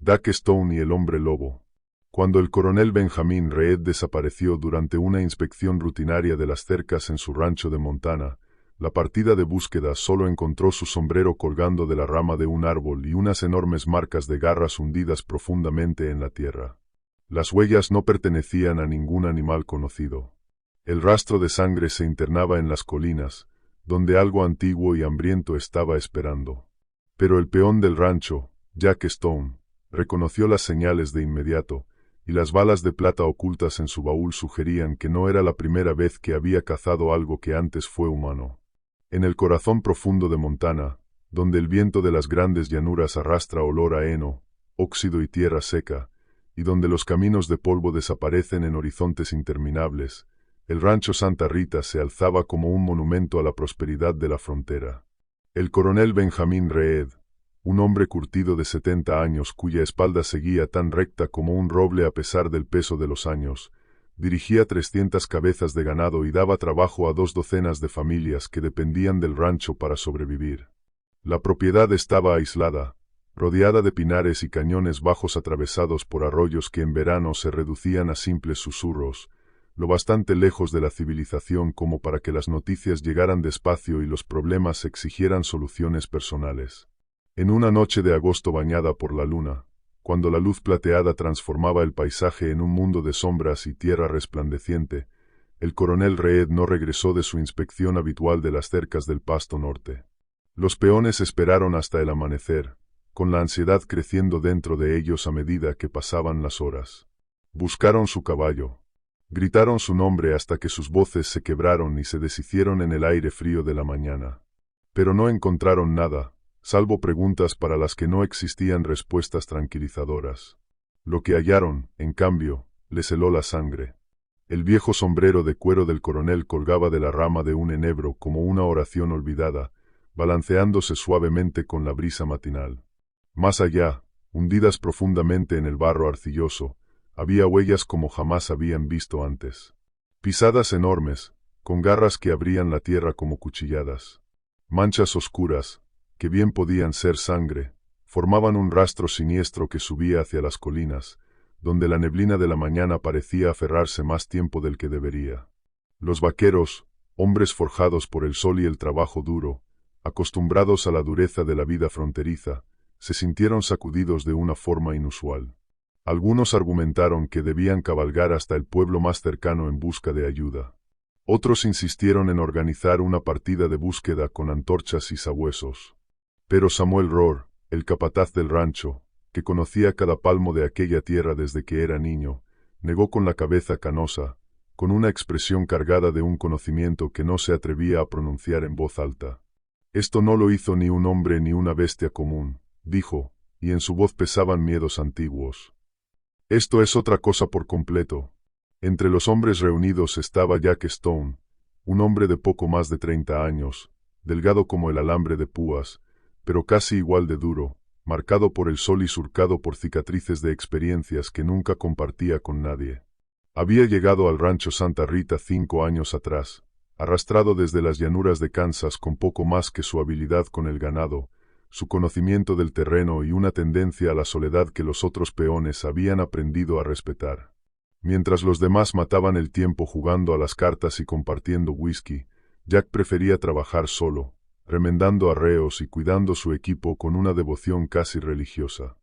Jack Stone y el hombre lobo. Cuando el coronel Benjamin Reed desapareció durante una inspección rutinaria de las cercas en su rancho de Montana, la partida de búsqueda solo encontró su sombrero colgando de la rama de un árbol y unas enormes marcas de garras hundidas profundamente en la tierra. Las huellas no pertenecían a ningún animal conocido. El rastro de sangre se internaba en las colinas, donde algo antiguo y hambriento estaba esperando. Pero el peón del rancho, Jack Stone, reconoció las señales de inmediato, y las balas de plata ocultas en su baúl sugerían que no era la primera vez que había cazado algo que antes fue humano. En el corazón profundo de Montana, donde el viento de las grandes llanuras arrastra olor a heno, óxido y tierra seca, y donde los caminos de polvo desaparecen en horizontes interminables, el rancho Santa Rita se alzaba como un monumento a la prosperidad de la frontera. El coronel Benjamin Reed, un hombre curtido de 70 años cuya espalda seguía tan recta como un roble a pesar del peso de los años, dirigía 300 cabezas de ganado y daba trabajo a 2 docenas de familias que dependían del rancho para sobrevivir. La propiedad estaba aislada, rodeada de pinares y cañones bajos atravesados por arroyos que en verano se reducían a simples susurros, lo bastante lejos de la civilización como para que las noticias llegaran despacio y los problemas exigieran soluciones personales. En una noche de agosto bañada por la luna, cuando la luz plateada transformaba el paisaje en un mundo de sombras y tierra resplandeciente, el coronel Reed no regresó de su inspección habitual de las cercas del Pasto Norte. Los peones esperaron hasta el amanecer, con la ansiedad creciendo dentro de ellos a medida que pasaban las horas. Buscaron su caballo. Gritaron su nombre hasta que sus voces se quebraron y se deshicieron en el aire frío de la mañana. Pero no encontraron nada, salvo preguntas para las que no existían respuestas tranquilizadoras. Lo que hallaron, en cambio, les heló la sangre. El viejo sombrero de cuero del coronel colgaba de la rama de un enebro como una oración olvidada, balanceándose suavemente con la brisa matinal. Más allá, hundidas profundamente en el barro arcilloso, había huellas como jamás habían visto antes. Pisadas enormes, con garras que abrían la tierra como cuchilladas. Manchas oscuras, que bien podían ser sangre, formaban un rastro siniestro que subía hacia las colinas, donde la neblina de la mañana parecía aferrarse más tiempo del que debería. Los vaqueros, hombres forjados por el sol y el trabajo duro, acostumbrados a la dureza de la vida fronteriza, se sintieron sacudidos de una forma inusual. Algunos argumentaron que debían cabalgar hasta el pueblo más cercano en busca de ayuda. Otros insistieron en organizar una partida de búsqueda con antorchas y sabuesos. Pero Samuel Rohr, el capataz del rancho, que conocía cada palmo de aquella tierra desde que era niño, negó con la cabeza canosa, con una expresión cargada de un conocimiento que no se atrevía a pronunciar en voz alta. Esto no lo hizo ni un hombre ni una bestia común, dijo, y en su voz pesaban miedos antiguos. Esto es otra cosa por completo. Entre los hombres reunidos estaba Jack Stone, un hombre de poco más de 30 años, delgado como el alambre de púas, pero casi igual de duro, marcado por el sol y surcado por cicatrices de experiencias que nunca compartía con nadie. Había llegado al rancho Santa Rita 5 años atrás, arrastrado desde las llanuras de Kansas con poco más que su habilidad con el ganado, su conocimiento del terreno y una tendencia a la soledad que los otros peones habían aprendido a respetar. Mientras los demás mataban el tiempo jugando a las cartas y compartiendo whisky, Jack prefería trabajar solo, remendando arreos y cuidando su equipo con una devoción casi religiosa.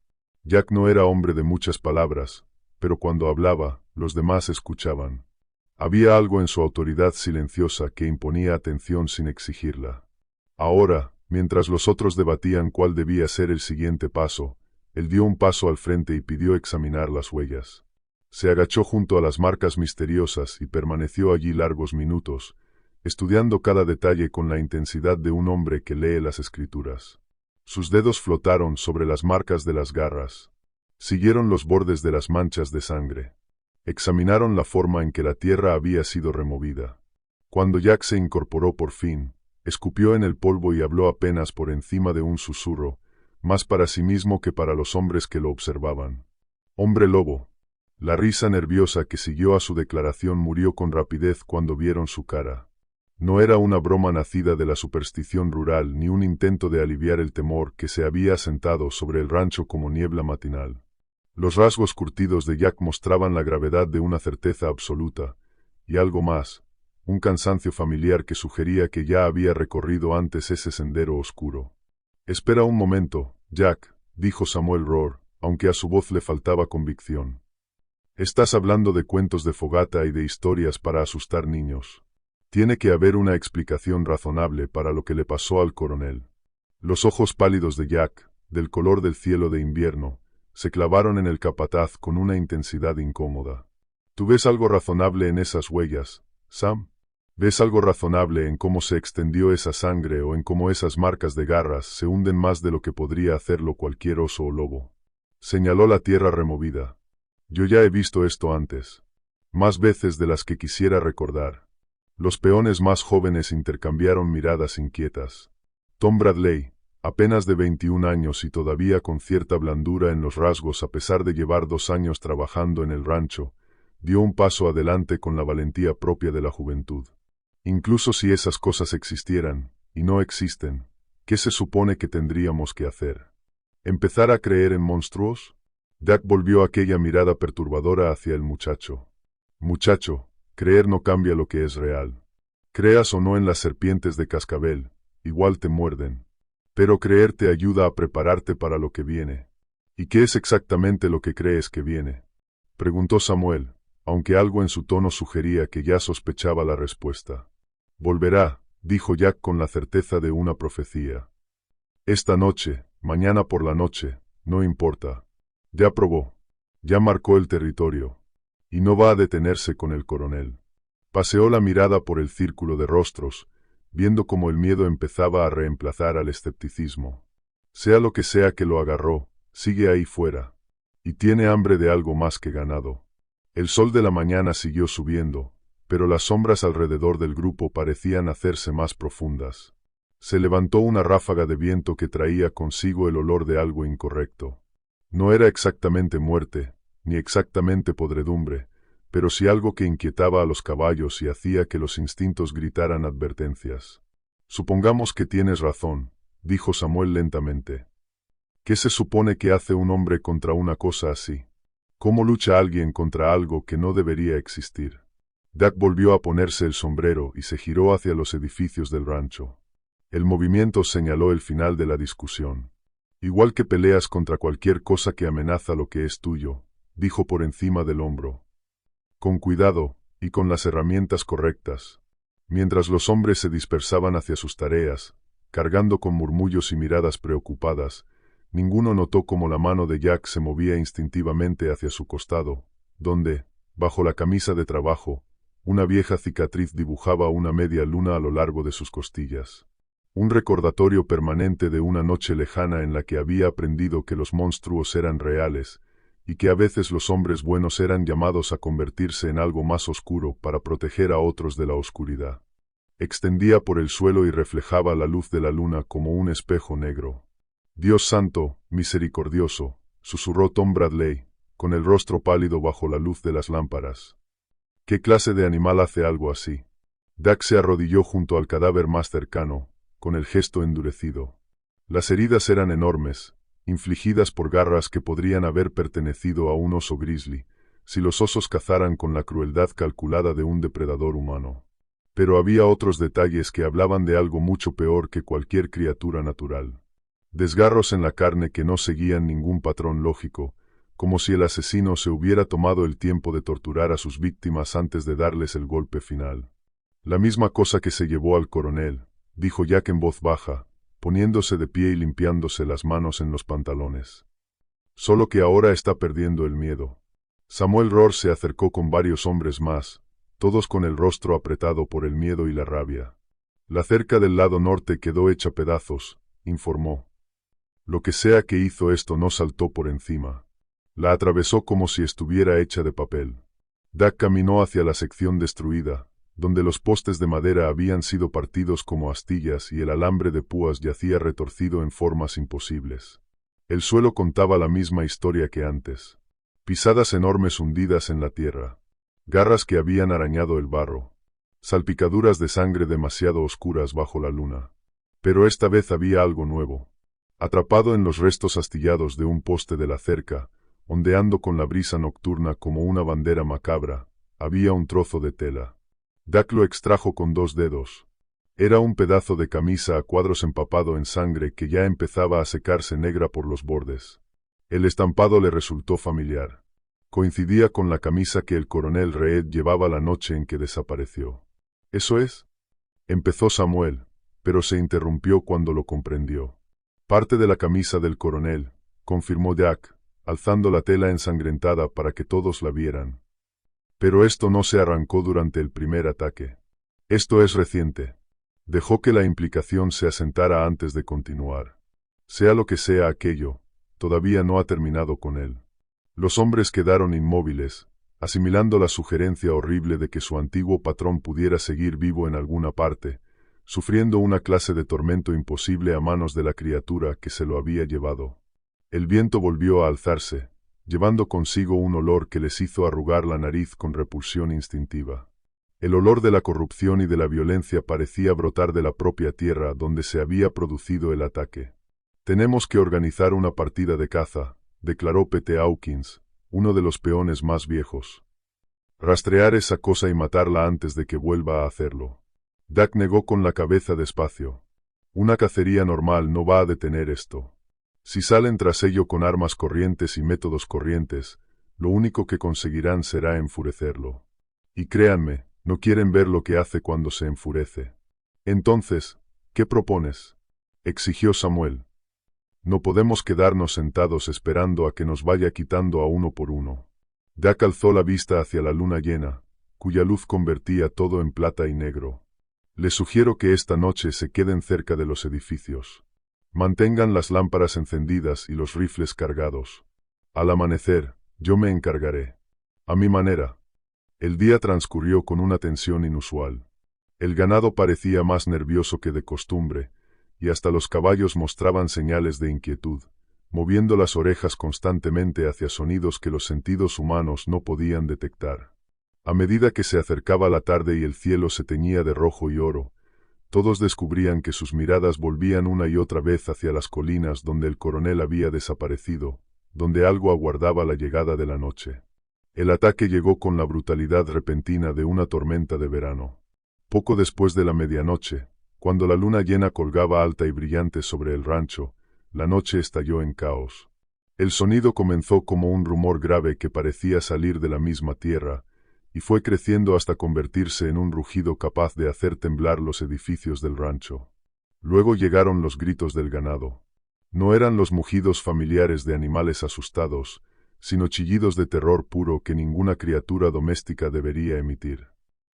Jack no era hombre de muchas palabras, pero cuando hablaba, los demás escuchaban. Había algo en su autoridad silenciosa que imponía atención sin exigirla. Ahora, mientras los otros debatían cuál debía ser el siguiente paso, él dio un paso al frente y pidió examinar las huellas. Se agachó junto a las marcas misteriosas y permaneció allí largos minutos, estudiando cada detalle con la intensidad de un hombre que lee las escrituras. Sus dedos flotaron sobre las marcas de las garras. Siguieron los bordes de las manchas de sangre. Examinaron la forma en que la tierra había sido removida. Cuando Jack se incorporó por fin, escupió en el polvo y habló apenas por encima de un susurro, más para sí mismo que para los hombres que lo observaban. «Hombre lobo». La risa nerviosa que siguió a su declaración murió con rapidez cuando vieron su cara. No era una broma nacida de la superstición rural ni un intento de aliviar el temor que se había asentado sobre el rancho como niebla matinal. Los rasgos curtidos de Jack mostraban la gravedad de una certeza absoluta, y algo más, un cansancio familiar que sugería que ya había recorrido antes ese sendero oscuro. «Espera un momento, Jack», dijo Samuel Rohr, aunque a su voz le faltaba convicción. «Estás hablando de cuentos de fogata y de historias para asustar niños. Tiene que haber una explicación razonable para lo que le pasó al coronel». Los ojos pálidos de Jack, del color del cielo de invierno, se clavaron en el capataz con una intensidad incómoda. «¿Tú ves algo razonable en esas huellas, Sam? ¿Ves algo razonable en cómo se extendió esa sangre o en cómo esas marcas de garras se hunden más de lo que podría hacerlo cualquier oso o lobo?» Señaló la tierra removida. «Yo ya he visto esto antes. Más veces de las que quisiera recordar». Los peones más jóvenes intercambiaron miradas inquietas. Tom Bradley, apenas de 21 años y todavía con cierta blandura en los rasgos a pesar de llevar 2 años trabajando en el rancho, dio un paso adelante con la valentía propia de la juventud. «Incluso si esas cosas existieran, y no existen, ¿qué se supone que tendríamos que hacer? ¿Empezar a creer en monstruos?» Jack volvió aquella mirada perturbadora hacia el muchacho. «Muchacho, creer no cambia lo que es real. Creas o no en las serpientes de cascabel, igual te muerden. Pero creer te ayuda a prepararte para lo que viene». «¿Y qué es exactamente lo que crees que viene?», preguntó Samuel, aunque algo en su tono sugería que ya sospechaba la respuesta. «Volverá», dijo Jack con la certeza de una profecía. «Esta noche, mañana por la noche, no importa. Ya probó. Ya marcó el territorio. Y no va a detenerse con el coronel». Paseó la mirada por el círculo de rostros, viendo cómo el miedo empezaba a reemplazar al escepticismo. «Sea lo que sea que lo agarró, sigue ahí fuera. Y tiene hambre de algo más que ganado». El sol de la mañana siguió subiendo, pero las sombras alrededor del grupo parecían hacerse más profundas. Se levantó una ráfaga de viento que traía consigo el olor de algo incorrecto. No era exactamente muerte, ni exactamente podredumbre, pero sí algo que inquietaba a los caballos y hacía que los instintos gritaran advertencias. «Supongamos que tienes razón», dijo Samuel lentamente. «¿Qué se supone que hace un hombre contra una cosa así? ¿Cómo lucha alguien contra algo que no debería existir?». Jack volvió a ponerse el sombrero y se giró hacia los edificios del rancho. El movimiento señaló el final de la discusión. «Igual que peleas contra cualquier cosa que amenaza lo que es tuyo», dijo por encima del hombro. «Con cuidado, y con las herramientas correctas». Mientras los hombres se dispersaban hacia sus tareas, cargando con murmullos y miradas preocupadas, ninguno notó cómo la mano de Jack se movía instintivamente hacia su costado, donde, bajo la camisa de trabajo, una vieja cicatriz dibujaba una media luna a lo largo de sus costillas. Un recordatorio permanente de una noche lejana en la que había aprendido que los monstruos eran reales, y que a veces los hombres buenos eran llamados a convertirse en algo más oscuro para proteger a otros de la oscuridad. Extendía por el suelo y reflejaba la luz de la luna como un espejo negro. «Dios santo, misericordioso», susurró Tom Bradley, con el rostro pálido bajo la luz de las lámparas. «¿Qué clase de animal hace algo así?». Jack se arrodilló junto al cadáver más cercano, con el gesto endurecido. Las heridas eran enormes, infligidas por garras que podrían haber pertenecido a un oso grizzly, si los osos cazaran con la crueldad calculada de un depredador humano. Pero había otros detalles que hablaban de algo mucho peor que cualquier criatura natural. Desgarros en la carne que no seguían ningún patrón lógico, como si el asesino se hubiera tomado el tiempo de torturar a sus víctimas antes de darles el golpe final. «La misma cosa que se llevó al coronel», dijo Jack en voz baja, poniéndose de pie y limpiándose las manos en los pantalones. «Solo que ahora está perdiendo el miedo». Samuel Rohr se acercó con varios hombres más, todos con el rostro apretado por el miedo y la rabia. «La cerca del lado norte quedó hecha pedazos», informó. «Lo que sea que hizo esto no saltó por encima. La atravesó como si estuviera hecha de papel». Jack caminó hacia la sección destruida, donde los postes de madera habían sido partidos como astillas y el alambre de púas yacía retorcido en formas imposibles. El suelo contaba la misma historia que antes. Pisadas enormes hundidas en la tierra, garras que habían arañado el barro, salpicaduras de sangre demasiado oscuras bajo la luna. Pero esta vez había algo nuevo. Atrapado en los restos astillados de un poste de la cerca, ondeando con la brisa nocturna como una bandera macabra, había un trozo de tela. Dak lo extrajo con 2 dedos. Era un pedazo de camisa a cuadros empapado en sangre que ya empezaba a secarse negra por los bordes. El estampado le resultó familiar. Coincidía con la camisa que el coronel Reed llevaba la noche en que desapareció. «¿Eso es?», empezó Samuel, pero se interrumpió cuando lo comprendió. «Parte de la camisa del coronel», confirmó Jack, alzando la tela ensangrentada para que todos la vieran. «Pero esto no se arrancó durante el primer ataque. Esto es reciente». Dejó que la implicación se asentara antes de continuar. «Sea lo que sea aquello, todavía no ha terminado con él». Los hombres quedaron inmóviles, asimilando la sugerencia horrible de que su antiguo patrón pudiera seguir vivo en alguna parte, sufriendo una clase de tormento imposible a manos de la criatura que se lo había llevado. El viento volvió a alzarse, llevando consigo un olor que les hizo arrugar la nariz con repulsión instintiva. El olor de la corrupción y de la violencia parecía brotar de la propia tierra donde se había producido el ataque. «Tenemos que organizar una partida de caza», declaró Pete Hawkins, uno de los peones más viejos. «Rastrear esa cosa y matarla antes de que vuelva a hacerlo». Dak negó con la cabeza despacio. «Una cacería normal no va a detener esto. Si salen tras ello con armas corrientes y métodos corrientes, lo único que conseguirán será enfurecerlo. Y créanme, no quieren ver lo que hace cuando se enfurece». «Entonces, ¿qué propones?», exigió Samuel. «No podemos quedarnos sentados esperando a que nos vaya quitando a uno por uno». Dak alzó la vista hacia la luna llena, cuya luz convertía todo en plata y negro. «Les sugiero que esta noche se queden cerca de los edificios. Mantengan las lámparas encendidas y los rifles cargados. Al amanecer, yo me encargaré. A mi manera». El día transcurrió con una tensión inusual. El ganado parecía más nervioso que de costumbre, y hasta los caballos mostraban señales de inquietud, moviendo las orejas constantemente hacia sonidos que los sentidos humanos no podían detectar. A medida que se acercaba la tarde y el cielo se teñía de rojo y oro, todos descubrían que sus miradas volvían una y otra vez hacia las colinas donde el coronel había desaparecido, donde algo aguardaba la llegada de la noche. El ataque llegó con la brutalidad repentina de una tormenta de verano. Poco después de la medianoche, cuando la luna llena colgaba alta y brillante sobre el rancho, la noche estalló en caos. El sonido comenzó como un rumor grave que parecía salir de la misma tierra, y fue creciendo hasta convertirse en un rugido capaz de hacer temblar los edificios del rancho. Luego llegaron los gritos del ganado. No eran los mugidos familiares de animales asustados, sino chillidos de terror puro que ninguna criatura doméstica debería emitir.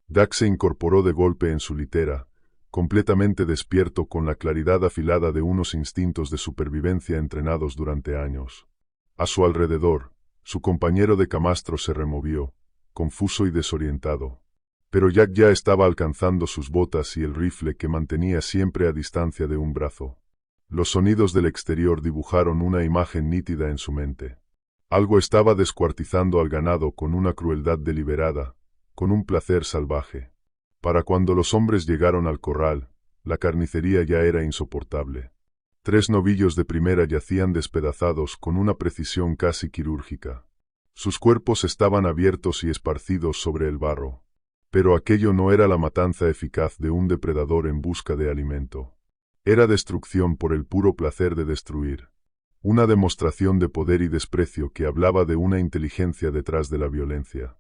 Dak se incorporó de golpe en su litera, completamente despierto con la claridad afilada de unos instintos de supervivencia entrenados durante años. A su alrededor, su compañero de camastro se removió, confuso y desorientado. Pero Jack ya estaba alcanzando sus botas y el rifle que mantenía siempre a distancia de un brazo. Los sonidos del exterior dibujaron una imagen nítida en su mente. Algo estaba descuartizando al ganado con una crueldad deliberada, con un placer salvaje. Para cuando los hombres llegaron al corral, la carnicería ya era insoportable. 3 novillos de primera yacían despedazados con una precisión casi quirúrgica. Sus cuerpos estaban abiertos y esparcidos sobre el barro. Pero aquello no era la matanza eficaz de un depredador en busca de alimento. Era destrucción por el puro placer de destruir. Una demostración de poder y desprecio que hablaba de una inteligencia detrás de la violencia.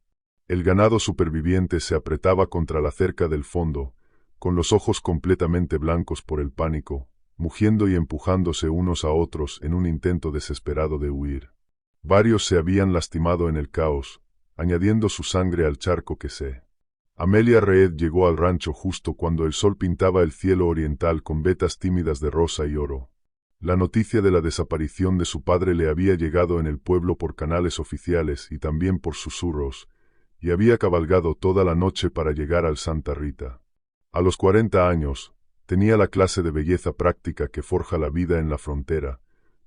El ganado superviviente se apretaba contra la cerca del fondo, con los ojos completamente blancos por el pánico, mugiendo y empujándose unos a otros en un intento desesperado de huir. Varios se habían lastimado en el caos, añadiendo su sangre al charco que se. Amelia Reed llegó al rancho justo cuando el sol pintaba el cielo oriental con vetas tímidas de rosa y oro. La noticia de la desaparición de su padre le había llegado en el pueblo por canales oficiales y también por susurros, y había cabalgado toda la noche para llegar al Santa Rita. A los 40 años, tenía la clase de belleza práctica que forja la vida en la frontera,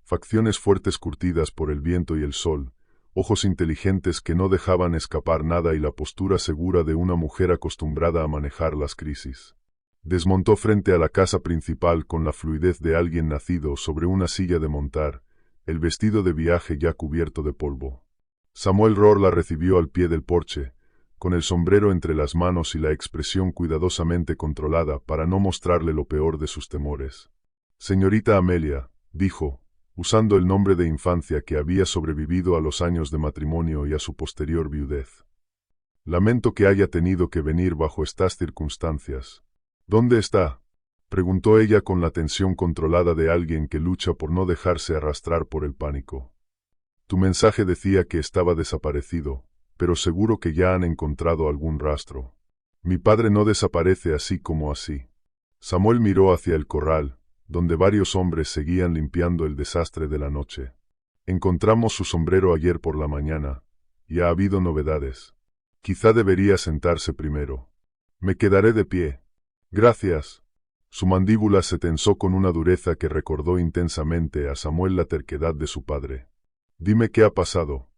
facciones fuertes curtidas por el viento y el sol, ojos inteligentes que no dejaban escapar nada y la postura segura de una mujer acostumbrada a manejar las crisis. Desmontó frente a la casa principal con la fluidez de alguien nacido sobre una silla de montar, el vestido de viaje ya cubierto de polvo. Samuel Rohr la recibió al pie del porche, con el sombrero entre las manos y la expresión cuidadosamente controlada para no mostrarle lo peor de sus temores. «Señorita Amelia», dijo, usando el nombre de infancia que había sobrevivido a los años de matrimonio y a su posterior viudez. «Lamento que haya tenido que venir bajo estas circunstancias». «¿Dónde está?», preguntó ella con la tensión controlada de alguien que lucha por no dejarse arrastrar por el pánico. «Tu mensaje decía que estaba desaparecido, pero seguro que ya han encontrado algún rastro». «Mi padre no desaparece así como así». Samuel miró hacia el corral, donde varios hombres seguían limpiando el desastre de la noche. «Encontramos su sombrero ayer por la mañana, y ha habido novedades. Quizá debería sentarse primero». «Me quedaré de pie». «Gracias». Su mandíbula se tensó con una dureza que recordó intensamente a Samuel la terquedad de su padre. «Dime qué ha pasado».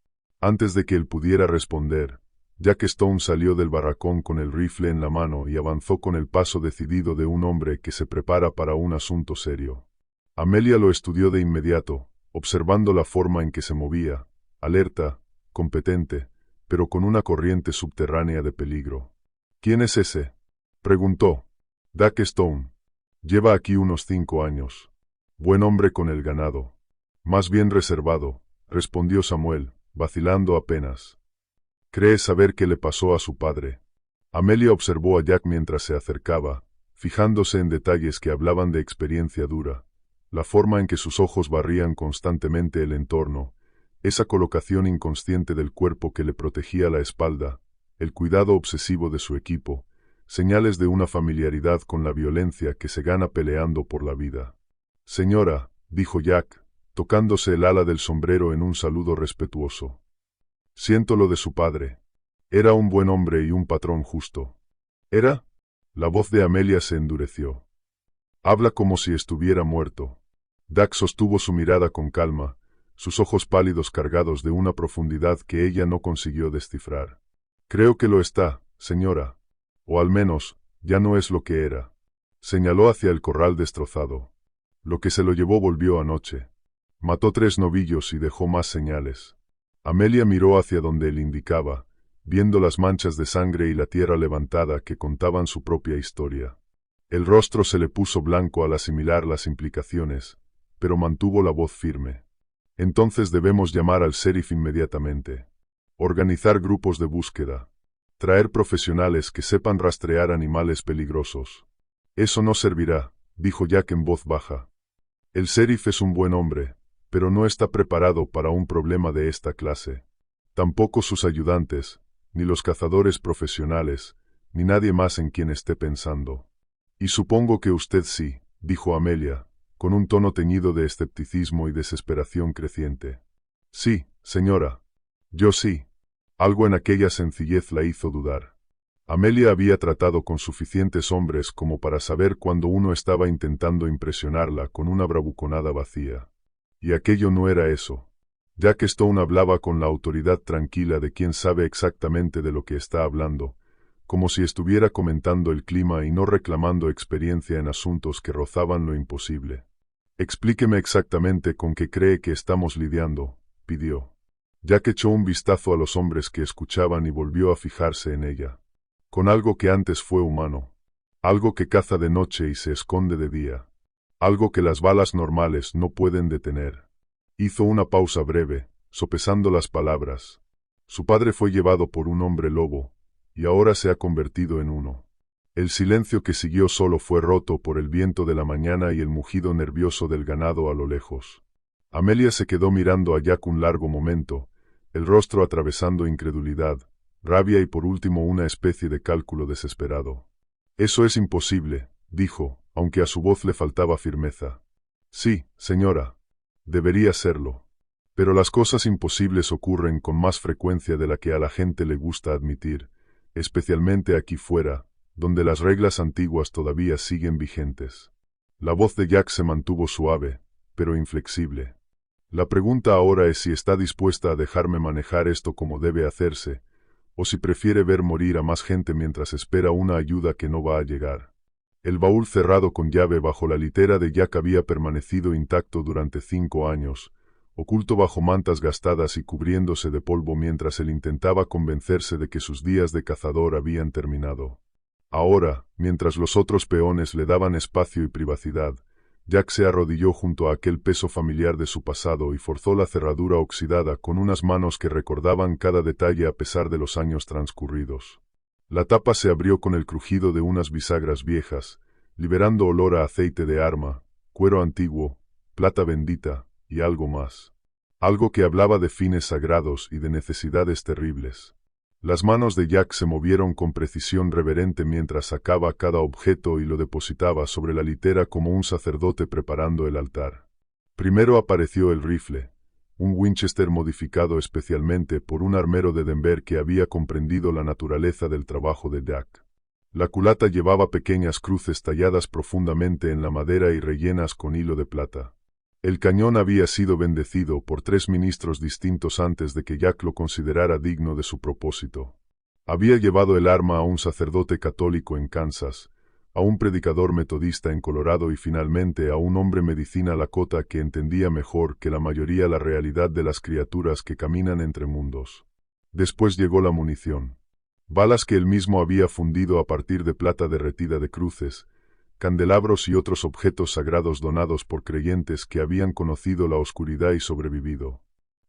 Antes de que él pudiera responder, Jack Stone salió del barracón con el rifle en la mano y avanzó con el paso decidido de un hombre que se prepara para un asunto serio. Amelia lo estudió de inmediato, observando la forma en que se movía, alerta, competente, pero con una corriente subterránea de peligro. «¿Quién es ese?», preguntó. «Jack Stone. Lleva aquí unos 5 años. Buen hombre con el ganado». «Más bien reservado», respondió Samuel, vacilando apenas. «¿Cree saber qué le pasó a su padre?». Amelia observó a Jack mientras se acercaba, fijándose en detalles que hablaban de experiencia dura, la forma en que sus ojos barrían constantemente el entorno, esa colocación inconsciente del cuerpo que le protegía la espalda, el cuidado obsesivo de su equipo, señales de una familiaridad con la violencia que se gana peleando por la vida. «Señora», dijo Jack, tocándose el ala del sombrero en un saludo respetuoso. «Siento lo de su padre. Era un buen hombre y un patrón justo». «¿Era?». La voz de Amelia se endureció. «Habla como si estuviera muerto». Jack sostuvo su mirada con calma, sus ojos pálidos cargados de una profundidad que ella no consiguió descifrar. «Creo que lo está, señora. O al menos, ya no es lo que era». Señaló hacia el corral destrozado. «Lo que se lo llevó volvió anoche. Mató 3 novillos y dejó más señales». Amelia miró hacia donde él indicaba, viendo las manchas de sangre y la tierra levantada que contaban su propia historia. El rostro se le puso blanco al asimilar las implicaciones, pero mantuvo la voz firme. «Entonces debemos llamar al sheriff inmediatamente. Organizar grupos de búsqueda. Traer profesionales que sepan rastrear animales peligrosos». «Eso no servirá», dijo Jack en voz baja. «El sheriff es un buen hombre, pero no está preparado para un problema de esta clase. Tampoco sus ayudantes, ni los cazadores profesionales, ni nadie más en quien esté pensando». «Y supongo que usted sí», dijo Amelia, con un tono teñido de escepticismo y desesperación creciente. «Sí, señora. Yo sí». Algo en aquella sencillez la hizo dudar. Amelia había tratado con suficientes hombres como para saber cuando uno estaba intentando impresionarla con una bravuconada vacía. Y aquello no era eso. Jack Stone hablaba con la autoridad tranquila de quien sabe exactamente de lo que está hablando, como si estuviera comentando el clima y no reclamando experiencia en asuntos que rozaban lo imposible. «Explíqueme exactamente con qué cree que estamos lidiando», pidió. Jack echó un vistazo a los hombres que escuchaban y volvió a fijarse en ella. «Con algo que antes fue humano. Algo que caza de noche y se esconde de día. Algo que las balas normales no pueden detener». Hizo una pausa breve, sopesando las palabras. Su padre fue llevado por un hombre lobo, y ahora se ha convertido en uno. El silencio que siguió solo fue roto por el viento de la mañana y el mugido nervioso del ganado a lo lejos. Amelia se quedó mirando a Jack un largo momento, el rostro atravesando incredulidad, rabia y por último una especie de cálculo desesperado. «Eso es imposible», dijo, aunque a su voz le faltaba firmeza. «Sí, señora. Debería serlo. Pero las cosas imposibles ocurren con más frecuencia de la que a la gente le gusta admitir, especialmente aquí fuera, donde las reglas antiguas todavía siguen vigentes». La voz de Jack se mantuvo suave, pero inflexible. «La pregunta ahora es si está dispuesta a dejarme manejar esto como debe hacerse, o si prefiere ver morir a más gente mientras espera una ayuda que no va a llegar». El baúl cerrado con llave bajo la litera de Jack había permanecido intacto durante 5 años, oculto bajo mantas gastadas y cubriéndose de polvo mientras él intentaba convencerse de que sus días de cazador habían terminado. Ahora, mientras los otros peones le daban espacio y privacidad, Jack se arrodilló junto a aquel peso familiar de su pasado y forzó la cerradura oxidada con unas manos que recordaban cada detalle a pesar de los años transcurridos. La tapa se abrió con el crujido de unas bisagras viejas, liberando olor a aceite de arma, cuero antiguo, plata bendita y algo más. Algo que hablaba de fines sagrados y de necesidades terribles. Las manos de Jack se movieron con precisión reverente mientras sacaba cada objeto y lo depositaba sobre la litera como un sacerdote preparando el altar. Primero apareció el rifle, un Winchester modificado especialmente por un armero de Denver que había comprendido la naturaleza del trabajo de Jack. La culata llevaba pequeñas cruces talladas profundamente en la madera y rellenas con hilo de plata. El cañón había sido bendecido por 3 ministros distintos antes de que Jack lo considerara digno de su propósito. Había llevado el arma a un sacerdote católico en Kansas, a un predicador metodista en Colorado y finalmente a un hombre medicina Lakota que entendía mejor que la mayoría la realidad de las criaturas que caminan entre mundos. Después llegó la munición. Balas que él mismo había fundido a partir de plata derretida de cruces, candelabros y otros objetos sagrados donados por creyentes que habían conocido la oscuridad y sobrevivido.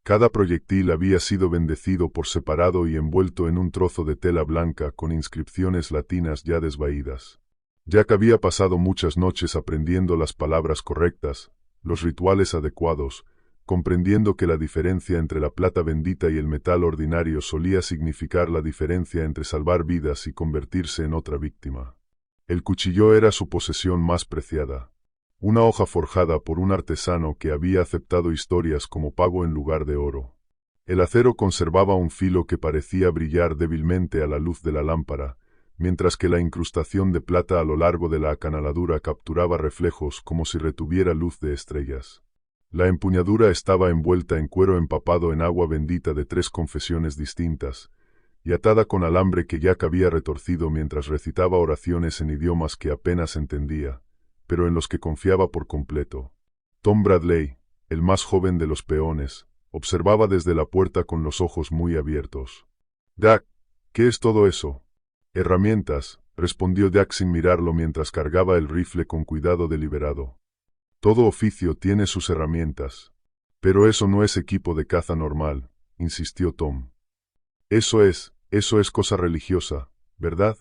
Cada proyectil había sido bendecido por separado y envuelto en un trozo de tela blanca con inscripciones latinas ya desvaídas. Jack había pasado muchas noches aprendiendo las palabras correctas, los rituales adecuados, comprendiendo que la diferencia entre la plata bendita y el metal ordinario solía significar la diferencia entre salvar vidas y convertirse en otra víctima. El cuchillo era su posesión más preciada. Una hoja forjada por un artesano que había aceptado historias como pago en lugar de oro. El acero conservaba un filo que parecía brillar débilmente a la luz de la lámpara, mientras que la incrustación de plata a lo largo de la acanaladura capturaba reflejos como si retuviera luz de estrellas. La empuñadura estaba envuelta en cuero empapado en agua bendita de 3 confesiones distintas, y atada con alambre que Jack había retorcido mientras recitaba oraciones en idiomas que apenas entendía, pero en los que confiaba por completo. Tom Bradley, el más joven de los peones, observaba desde la puerta con los ojos muy abiertos. «Jack, ¿qué es todo eso?» «Herramientas», respondió Jack sin mirarlo mientras cargaba el rifle con cuidado deliberado. «Todo oficio tiene sus herramientas. Pero eso no es equipo de caza normal», insistió Tom. Eso es cosa religiosa, ¿verdad?»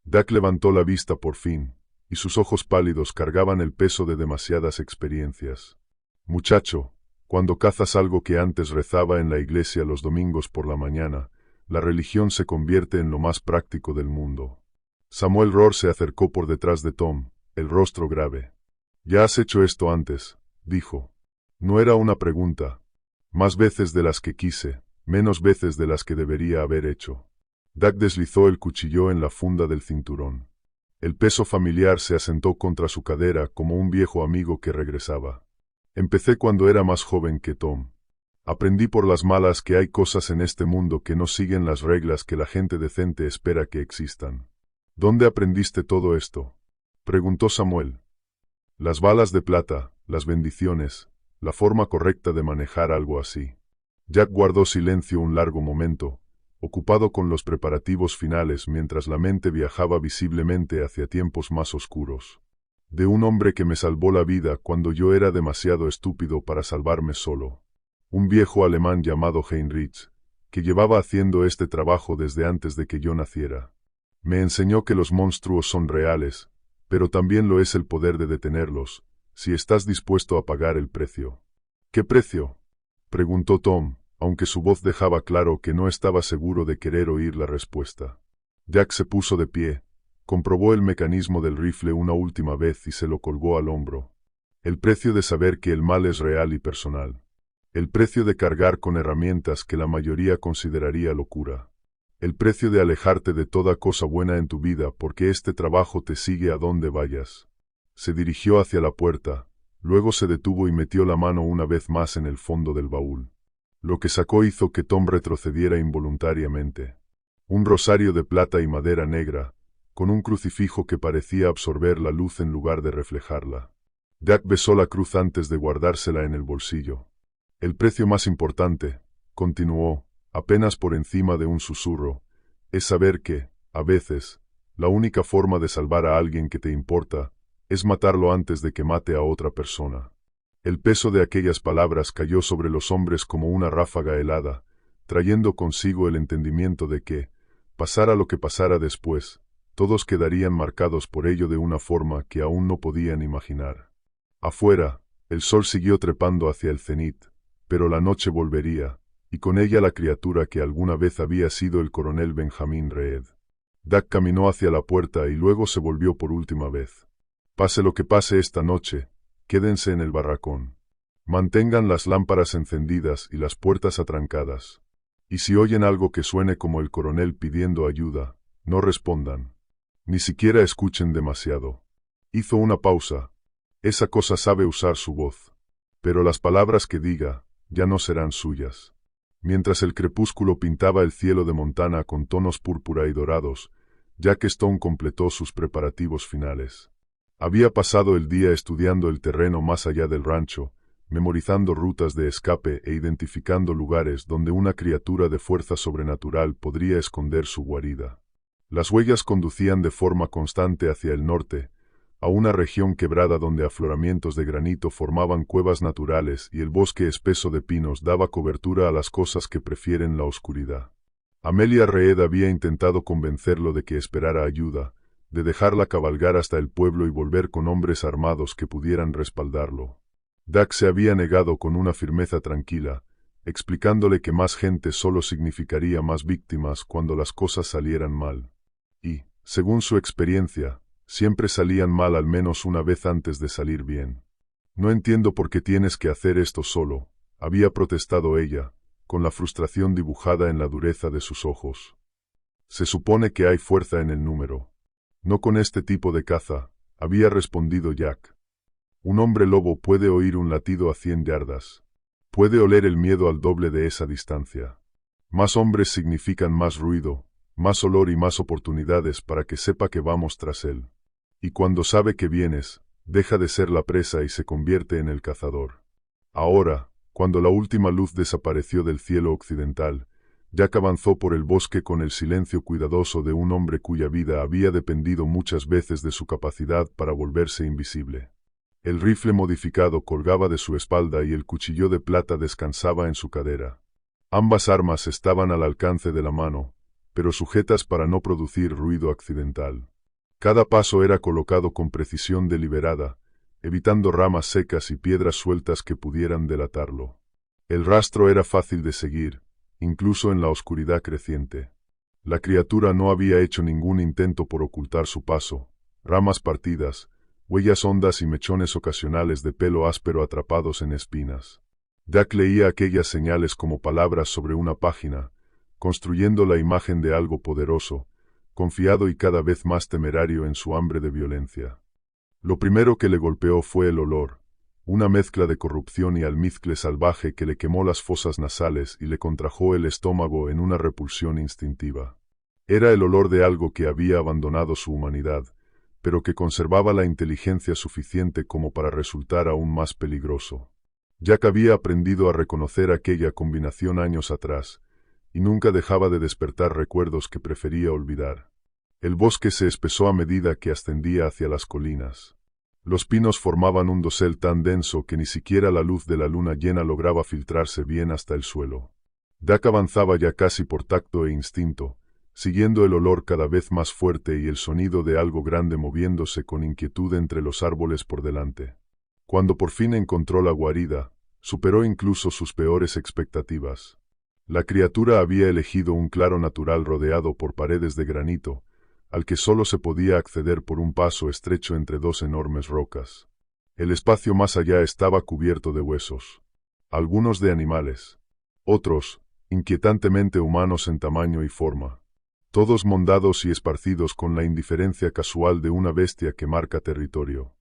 Jack levantó la vista por fin, y sus ojos pálidos cargaban el peso de demasiadas experiencias. «Muchacho, cuando cazas algo que antes rezaba en la iglesia los domingos por la mañana, la religión se convierte en lo más práctico del mundo». Samuel Rohr se acercó por detrás de Tom, el rostro grave. «Ya has hecho esto antes», dijo. No era una pregunta. Más veces de las que quise, menos veces de las que debería haber hecho. Jack deslizó el cuchillo en la funda del cinturón. El peso familiar se asentó contra su cadera como un viejo amigo que regresaba. «Empecé cuando era más joven que Tom. Aprendí por las malas que hay cosas en este mundo que no siguen las reglas que la gente decente espera que existan». «¿Dónde aprendiste todo esto?», preguntó Samuel. «Las balas de plata, las bendiciones, la forma correcta de manejar algo así». Jack guardó silencio un largo momento, ocupado con los preparativos finales mientras la mente viajaba visiblemente hacia tiempos más oscuros. «De un hombre que me salvó la vida cuando yo era demasiado estúpido para salvarme solo. Un viejo alemán llamado Heinrich, que llevaba haciendo este trabajo desde antes de que yo naciera. Me enseñó que los monstruos son reales, pero también lo es el poder de detenerlos, si estás dispuesto a pagar el precio». «¿Qué precio?», preguntó Tom, aunque su voz dejaba claro que no estaba seguro de querer oír la respuesta. Jack se puso de pie, comprobó el mecanismo del rifle una última vez y se lo colgó al hombro. «El precio de saber que el mal es real y personal. El precio de cargar con herramientas que la mayoría consideraría locura. El precio de alejarte de toda cosa buena en tu vida porque este trabajo te sigue a donde vayas». Se dirigió hacia la puerta, luego se detuvo y metió la mano una vez más en el fondo del baúl. Lo que sacó hizo que Tom retrocediera involuntariamente. Un rosario de plata y madera negra, con un crucifijo que parecía absorber la luz en lugar de reflejarla. Jack besó la cruz antes de guardársela en el bolsillo. El precio más importante, continuó, apenas por encima de un susurro, es saber que, a veces, la única forma de salvar a alguien que te importa es matarlo antes de que mate a otra persona. El peso de aquellas palabras cayó sobre los hombres como una ráfaga helada, trayendo consigo el entendimiento de que, pasara lo que pasara después, todos quedarían marcados por ello de una forma que aún no podían imaginar. Afuera, el sol siguió trepando hacia el cenit, pero la noche volvería, y con ella la criatura que alguna vez había sido el coronel Benjamin Reed. Dak caminó hacia la puerta y luego se volvió por última vez. Pase lo que pase esta noche, quédense en el barracón. Mantengan las lámparas encendidas y las puertas atrancadas. Y si oyen algo que suene como el coronel pidiendo ayuda, no respondan. Ni siquiera escuchen demasiado. Hizo una pausa. Esa cosa sabe usar su voz. Pero las palabras que diga, ya no serán suyas. Mientras el crepúsculo pintaba el cielo de Montana con tonos púrpura y dorados, Jack Stone completó sus preparativos finales. Había pasado el día estudiando el terreno más allá del rancho, memorizando rutas de escape e identificando lugares donde una criatura de fuerza sobrenatural podría esconder su guarida. Las huellas conducían de forma constante hacia el norte, a una región quebrada donde afloramientos de granito formaban cuevas naturales y el bosque espeso de pinos daba cobertura a las cosas que prefieren la oscuridad. Amelia Reed había intentado convencerlo de que esperara ayuda, de dejarla cabalgar hasta el pueblo y volver con hombres armados que pudieran respaldarlo. Dak se había negado con una firmeza tranquila, explicándole que más gente solo significaría más víctimas cuando las cosas salieran mal. Y, según su experiencia, siempre salían mal al menos una vez antes de salir bien. No entiendo por qué tienes que hacer esto solo, había protestado ella, con la frustración dibujada en la dureza de sus ojos. Se supone que hay fuerza en el número. No con este tipo de caza, había respondido Jack. Un hombre lobo puede oír un latido a 100 yardas. Puede oler el miedo al doble de esa distancia. Más hombres significan más ruido, más olor y más oportunidades para que sepa que vamos tras él. Y cuando sabe que vienes, deja de ser la presa y se convierte en el cazador. Ahora, cuando la última luz desapareció del cielo occidental, Jack avanzó por el bosque con el silencio cuidadoso de un hombre cuya vida había dependido muchas veces de su capacidad para volverse invisible. El rifle modificado colgaba de su espalda y el cuchillo de plata descansaba en su cadera. Ambas armas estaban al alcance de la mano, pero sujetas para no producir ruido accidental. Cada paso era colocado con precisión deliberada, evitando ramas secas y piedras sueltas que pudieran delatarlo. El rastro era fácil de seguir, incluso en la oscuridad creciente. La criatura no había hecho ningún intento por ocultar su paso. Ramas partidas, huellas hondas y mechones ocasionales de pelo áspero atrapados en espinas. Jack leía aquellas señales como palabras sobre una página, construyendo la imagen de algo poderoso, confiado y cada vez más temerario en su hambre de violencia. Lo primero que le golpeó fue el olor, una mezcla de corrupción y almizcle salvaje que le quemó las fosas nasales y le contrajo el estómago en una repulsión instintiva. Era el olor de algo que había abandonado su humanidad, pero que conservaba la inteligencia suficiente como para resultar aún más peligroso. Jack había aprendido a reconocer aquella combinación años atrás, y nunca dejaba de despertar recuerdos que prefería olvidar. El bosque se espesó a medida que ascendía hacia las colinas. Los pinos formaban un dosel tan denso que ni siquiera la luz de la luna llena lograba filtrarse bien hasta el suelo. Dak avanzaba ya casi por tacto e instinto, siguiendo el olor cada vez más fuerte y el sonido de algo grande moviéndose con inquietud entre los árboles por delante. Cuando por fin encontró la guarida, superó incluso sus peores expectativas. La criatura había elegido un claro natural rodeado por paredes de granito, al que solo se podía acceder por un paso estrecho entre dos enormes rocas. El espacio más allá estaba cubierto de huesos, algunos de animales, otros, inquietantemente humanos en tamaño y forma, todos mondados y esparcidos con la indiferencia casual de una bestia que marca territorio.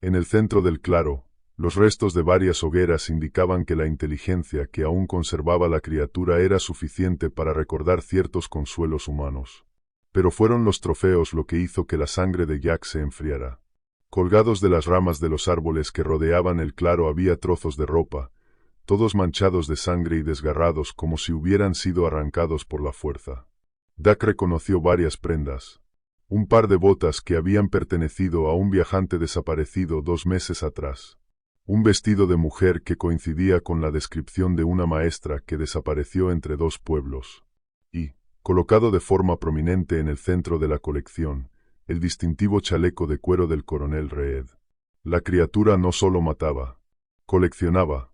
En el centro del claro, los restos de varias hogueras indicaban que la inteligencia que aún conservaba la criatura era suficiente para recordar ciertos consuelos humanos. Pero fueron los trofeos lo que hizo que la sangre de Jack se enfriara. Colgados de las ramas de los árboles que rodeaban el claro había trozos de ropa, todos manchados de sangre y desgarrados como si hubieran sido arrancados por la fuerza. Dak reconoció varias prendas. Un par de botas que habían pertenecido a un viajante desaparecido 2 meses atrás. Un vestido de mujer que coincidía con la descripción de una maestra que desapareció entre 2 pueblos. Y, colocado de forma prominente en el centro de la colección, el distintivo chaleco de cuero del coronel Reed. La criatura no solo mataba, coleccionaba.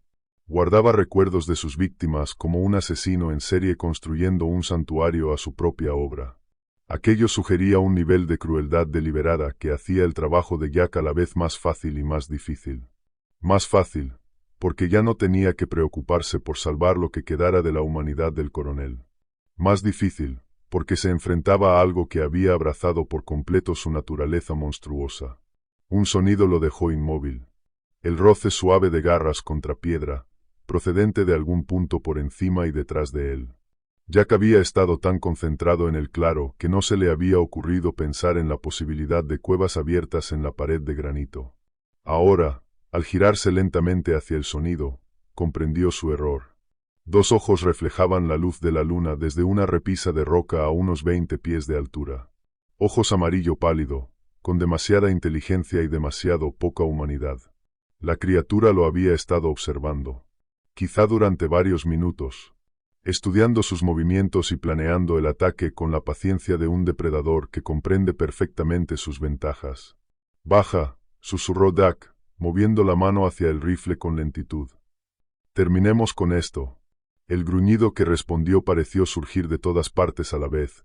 Guardaba recuerdos de sus víctimas como un asesino en serie construyendo un santuario a su propia obra. Aquello sugería un nivel de crueldad deliberada que hacía el trabajo de Jack a la vez más fácil y más difícil. Más fácil, porque ya no tenía que preocuparse por salvar lo que quedara de la humanidad del coronel. Más difícil, porque se enfrentaba a algo que había abrazado por completo su naturaleza monstruosa. Un sonido lo dejó inmóvil. El roce suave de garras contra piedra, procedente de algún punto por encima y detrás de él. Jack había estado tan concentrado en el claro que no se le había ocurrido pensar en la posibilidad de cuevas abiertas en la pared de granito. Ahora, al girarse lentamente hacia el sonido, comprendió su error. 2 ojos reflejaban la luz de la luna desde una repisa de roca a unos 20 pies de altura. Ojos amarillo pálido, con demasiada inteligencia y demasiado poca humanidad. La criatura lo había estado observando. Quizá durante varios minutos, estudiando sus movimientos y planeando el ataque con la paciencia de un depredador que comprende perfectamente sus ventajas. «Baja», susurró Dak, moviendo la mano hacia el rifle con lentitud. «Terminemos con esto». El gruñido que respondió pareció surgir de todas partes a la vez,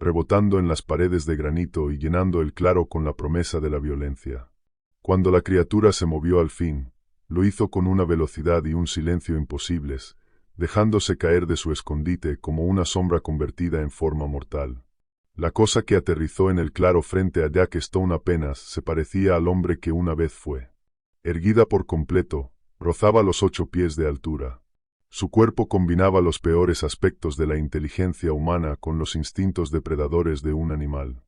rebotando en las paredes de granito y llenando el claro con la promesa de la violencia. Cuando la criatura se movió al fin, lo hizo con una velocidad y un silencio imposibles, dejándose caer de su escondite como una sombra convertida en forma mortal. La cosa que aterrizó en el claro frente a Jack Stone apenas se parecía al hombre que una vez fue. Erguida por completo, rozaba los 8 pies de altura. Su cuerpo combinaba los peores aspectos de la inteligencia humana con los instintos depredadores de un animal.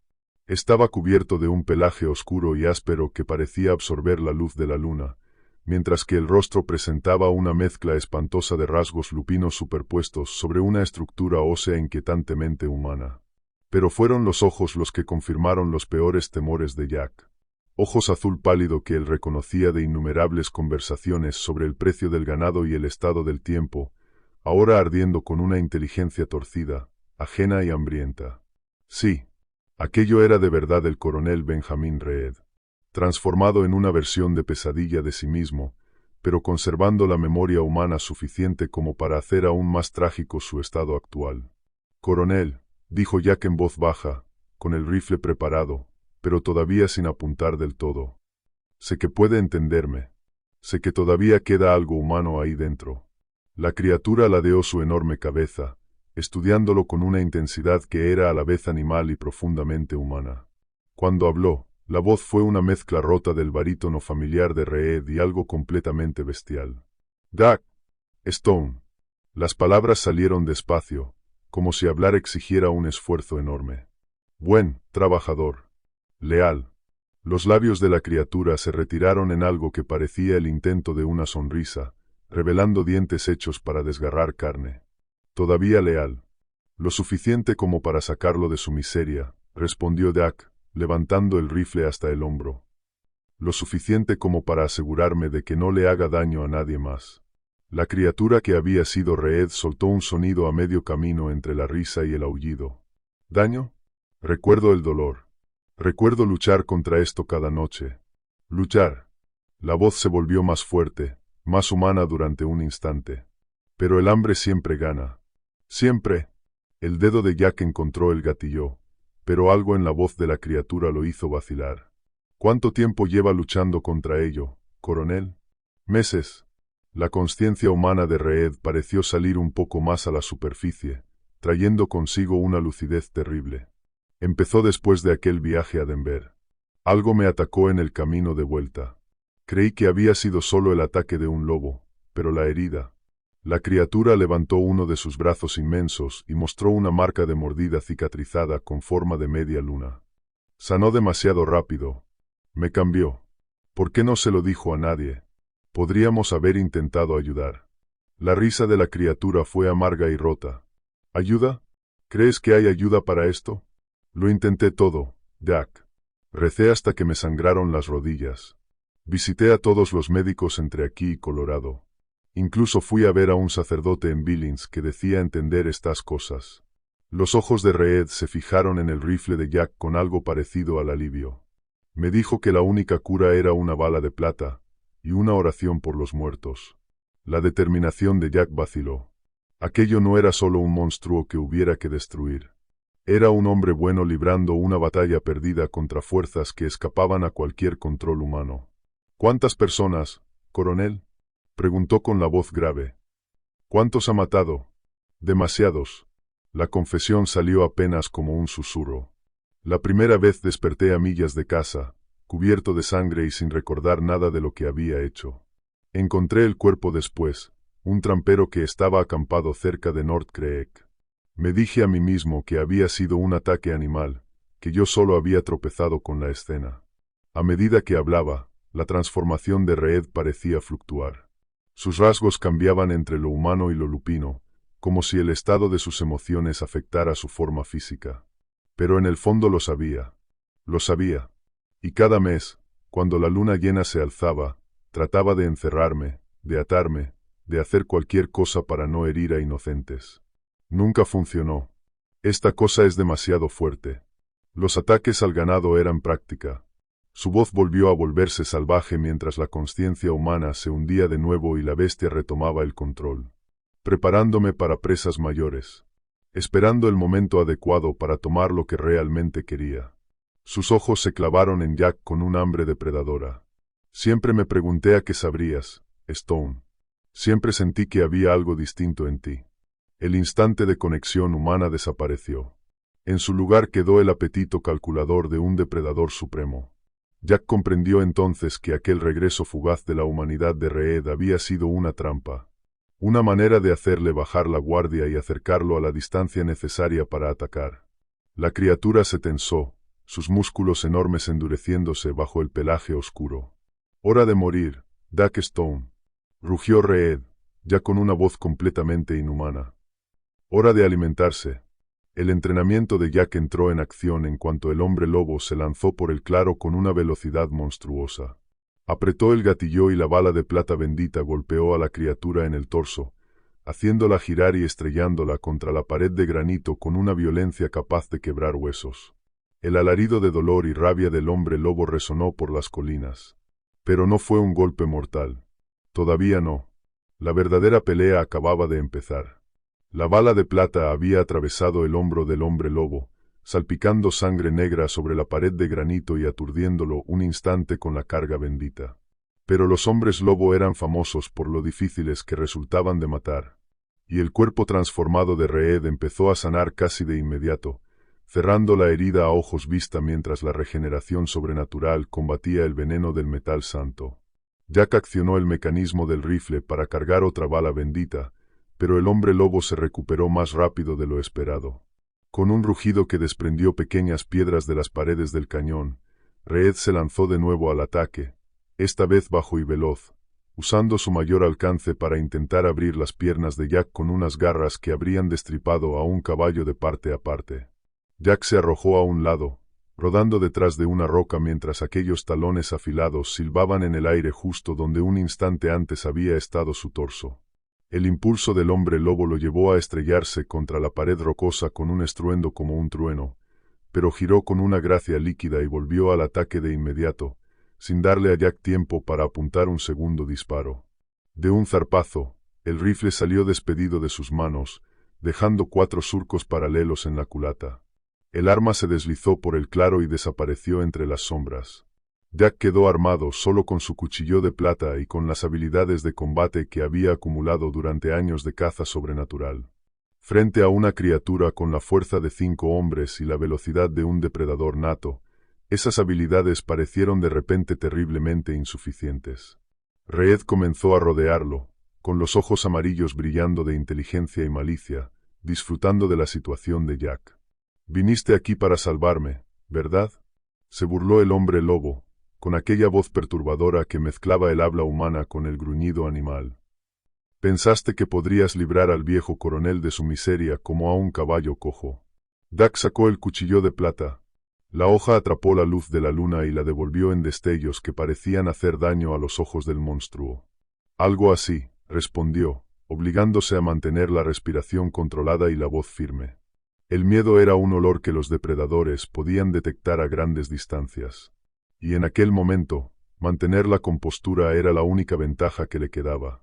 Estaba cubierto de un pelaje oscuro y áspero que parecía absorber la luz de la luna, mientras que el rostro presentaba una mezcla espantosa de rasgos lupinos superpuestos sobre una estructura ósea inquietantemente humana. Pero fueron los ojos los que confirmaron los peores temores de Jack. Ojos azul pálido que él reconocía de innumerables conversaciones sobre el precio del ganado y el estado del tiempo, ahora ardiendo con una inteligencia torcida, ajena y hambrienta. Sí, aquello era de verdad el coronel Benjamin Reed, transformado en una versión de pesadilla de sí mismo, pero conservando la memoria humana suficiente como para hacer aún más trágico su estado actual. «Coronel», dijo Jack en voz baja, con el rifle preparado, pero todavía sin apuntar del todo. «Sé que puede entenderme. Sé que todavía queda algo humano ahí dentro». La criatura ladeó su enorme cabeza, estudiándolo con una intensidad que era a la vez animal y profundamente humana. Cuando habló, la voz fue una mezcla rota del barítono familiar de Reed y algo completamente bestial. «Dak Stone». Las palabras salieron despacio, como si hablar exigiera un esfuerzo enorme. «Buen trabajador. Leal». Los labios de la criatura se retiraron en algo que parecía el intento de una sonrisa, revelando dientes hechos para desgarrar carne. «Todavía leal. Lo suficiente como para sacarlo de su miseria», respondió Dak, levantando el rifle hasta el hombro. «Lo suficiente como para asegurarme de que no le haga daño a nadie más». La criatura que había sido Reed soltó un sonido a medio camino entre la risa y el aullido. «¿Daño? Recuerdo el dolor. Recuerdo luchar contra esto cada noche. Luchar». La voz se volvió más fuerte, más humana durante un instante. «Pero el hambre siempre gana. Siempre». El dedo de Jack encontró el gatillo, pero algo en la voz de la criatura lo hizo vacilar. «¿Cuánto tiempo lleva luchando contra ello, coronel?» «Meses». La consciencia humana de Reed pareció salir un poco más a la superficie, trayendo consigo una lucidez terrible. «Empezó después de aquel viaje a Denver. Algo me atacó en el camino de vuelta. Creí que había sido solo el ataque de un lobo, pero la herida». La criatura levantó uno de sus brazos inmensos y mostró una marca de mordida cicatrizada con forma de media luna. «Sanó demasiado rápido. Me cambió. ¿Por qué no se lo dijo a nadie? Podríamos haber intentado ayudar». La risa de la criatura fue amarga y rota. ¿Ayuda? ¿Crees que hay ayuda para esto? Lo intenté todo, Jack. Recé hasta que me sangraron las rodillas. Visité a todos los médicos entre aquí y Colorado. Incluso fui a ver a un sacerdote en Billings que decía entender estas cosas. Los ojos de Reed se fijaron en el rifle de Jack con algo parecido al alivio. Me dijo que la única cura era una bala de plata y una oración por los muertos. La determinación de Jack vaciló. Aquello no era solo un monstruo que hubiera que destruir. Era un hombre bueno librando una batalla perdida contra fuerzas que escapaban a cualquier control humano. ¿Cuántas personas, coronel? Preguntó con la voz grave. ¿Cuántos ha matado? Demasiados. La confesión salió apenas como un susurro. La primera vez desperté a millas de casa, cubierto de sangre y sin recordar nada de lo que había hecho. Encontré el cuerpo después, un trampero que estaba acampado cerca de North Creek. Me dije a mí mismo que había sido un ataque animal, que yo solo había tropezado con la escena. A medida que hablaba, la transformación de Reed parecía fluctuar. Sus rasgos cambiaban entre lo humano y lo lupino, como si el estado de sus emociones afectara su forma física. Pero en el fondo lo sabía. Lo sabía. Y cada mes, cuando la luna llena se alzaba, trataba de encerrarme, de atarme, de hacer cualquier cosa para no herir a inocentes. Nunca funcionó. Esta cosa es demasiado fuerte. Los ataques al ganado eran práctica. Su voz volvió a volverse salvaje mientras la consciencia humana se hundía de nuevo y la bestia retomaba el control. Preparándome para presas mayores. Esperando el momento adecuado para tomar lo que realmente quería. Sus ojos se clavaron en Jack con un hambre depredadora. Siempre me pregunté a qué sabrías, Stone. Siempre sentí que había algo distinto en ti. El instante de conexión humana desapareció. En su lugar quedó el apetito calculador de un depredador supremo. Jack comprendió entonces que aquel regreso fugaz de la humanidad de Reed había sido una trampa. Una manera de hacerle bajar la guardia y acercarlo a la distancia necesaria para atacar. La criatura se tensó, sus músculos enormes endureciéndose bajo el pelaje oscuro. «Hora de morir, Jack Stone», rugió Reed, ya con una voz completamente inhumana. «Hora de alimentarse». El entrenamiento de Jack entró en acción en cuanto el hombre lobo se lanzó por el claro con una velocidad monstruosa. Apretó el gatillo y la bala de plata bendita golpeó a la criatura en el torso, haciéndola girar y estrellándola contra la pared de granito con una violencia capaz de quebrar huesos. El alarido de dolor y rabia del hombre lobo resonó por las colinas. Pero no fue un golpe mortal. Todavía no. La verdadera pelea acababa de empezar. La bala de plata había atravesado el hombro del hombre lobo, salpicando sangre negra sobre la pared de granito y aturdiéndolo un instante con la carga bendita. Pero los hombres lobo eran famosos por lo difíciles que resultaban de matar, y el cuerpo transformado de Reed empezó a sanar casi de inmediato, cerrando la herida a ojos vista mientras la regeneración sobrenatural combatía el veneno del metal santo. Jack accionó el mecanismo del rifle para cargar otra bala bendita, pero el hombre lobo se recuperó más rápido de lo esperado. Con un rugido que desprendió pequeñas piedras de las paredes del cañón, Reed se lanzó de nuevo al ataque, esta vez bajo y veloz, usando su mayor alcance para intentar abrir las piernas de Jack con unas garras que habrían destripado a un caballo de parte a parte. Jack se arrojó a un lado, rodando detrás de una roca mientras aquellos talones afilados silbaban en el aire justo donde un instante antes había estado su torso. El impulso del hombre lobo lo llevó a estrellarse contra la pared rocosa con un estruendo como un trueno, pero giró con una gracia líquida y volvió al ataque de inmediato, sin darle a Jack tiempo para apuntar un segundo disparo. De un zarpazo, el rifle salió despedido de sus manos, dejando 4 surcos paralelos en la culata. El arma se deslizó por el claro y desapareció entre las sombras. Jack quedó armado solo con su cuchillo de plata y con las habilidades de combate que había acumulado durante años de caza sobrenatural. Frente a una criatura con la fuerza de 5 hombres y la velocidad de un depredador nato, esas habilidades parecieron de repente terriblemente insuficientes. Reed comenzó a rodearlo, con los ojos amarillos brillando de inteligencia y malicia, disfrutando de la situación de Jack. «Viniste aquí para salvarme, ¿verdad?», se burló el hombre lobo, con aquella voz perturbadora que mezclaba el habla humana con el gruñido animal. Pensaste que podrías librar al viejo coronel de su miseria como a un caballo cojo. Jack sacó el cuchillo de plata. La hoja atrapó la luz de la luna y la devolvió en destellos que parecían hacer daño a los ojos del monstruo. Algo así, respondió, obligándose a mantener la respiración controlada y la voz firme. El miedo era un olor que los depredadores podían detectar a grandes distancias. Y en aquel momento, mantener la compostura era la única ventaja que le quedaba.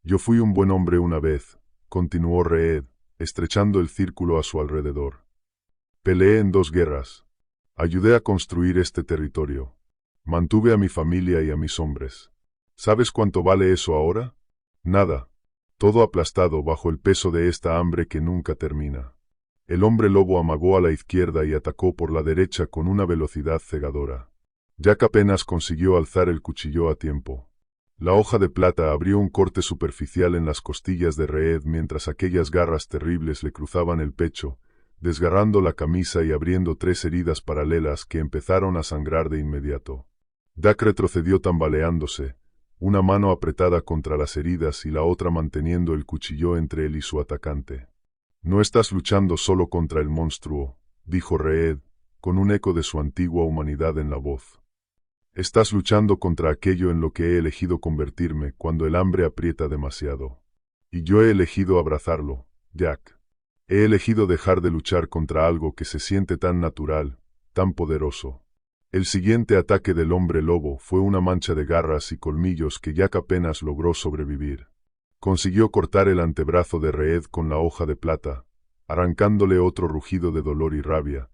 Yo fui un buen hombre una vez, continuó Reed, estrechando el círculo a su alrededor. Peleé en 2 guerras. Ayudé a construir este territorio. Mantuve a mi familia y a mis hombres. ¿Sabes cuánto vale eso ahora? Nada. Todo aplastado bajo el peso de esta hambre que nunca termina. El hombre lobo amagó a la izquierda y atacó por la derecha con una velocidad cegadora. Jack apenas consiguió alzar el cuchillo a tiempo. La hoja de plata abrió un corte superficial en las costillas de Reed mientras aquellas garras terribles le cruzaban el pecho, desgarrando la camisa y abriendo 3 heridas paralelas que empezaron a sangrar de inmediato. Jack retrocedió tambaleándose, una mano apretada contra las heridas y la otra manteniendo el cuchillo entre él y su atacante. No estás luchando solo contra el monstruo, dijo Reed, con un eco de su antigua humanidad en la voz. Estás luchando contra aquello en lo que he elegido convertirme cuando el hambre aprieta demasiado. Y yo he elegido abrazarlo, Jack. He elegido dejar de luchar contra algo que se siente tan natural, tan poderoso. El siguiente ataque del hombre lobo fue una mancha de garras y colmillos que Jack apenas logró sobrevivir. Consiguió cortar el antebrazo de Reed con la hoja de plata, arrancándole otro rugido de dolor y rabia,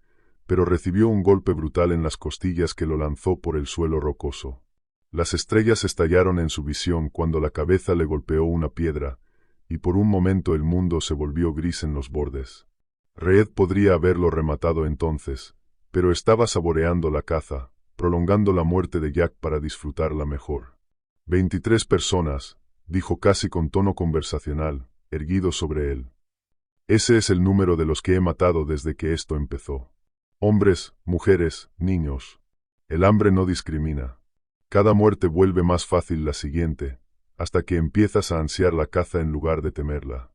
pero recibió un golpe brutal en las costillas que lo lanzó por el suelo rocoso. Las estrellas estallaron en su visión cuando la cabeza le golpeó una piedra, y por un momento el mundo se volvió gris en los bordes. Reed podría haberlo rematado entonces, pero estaba saboreando la caza, prolongando la muerte de Jack para disfrutarla mejor. 23 personas, dijo casi con tono conversacional, erguido sobre él. Ese es el número de los que he matado desde que esto empezó. Hombres, mujeres, niños. El hambre no discrimina. Cada muerte vuelve más fácil la siguiente, hasta que empiezas a ansiar la caza en lugar de temerla.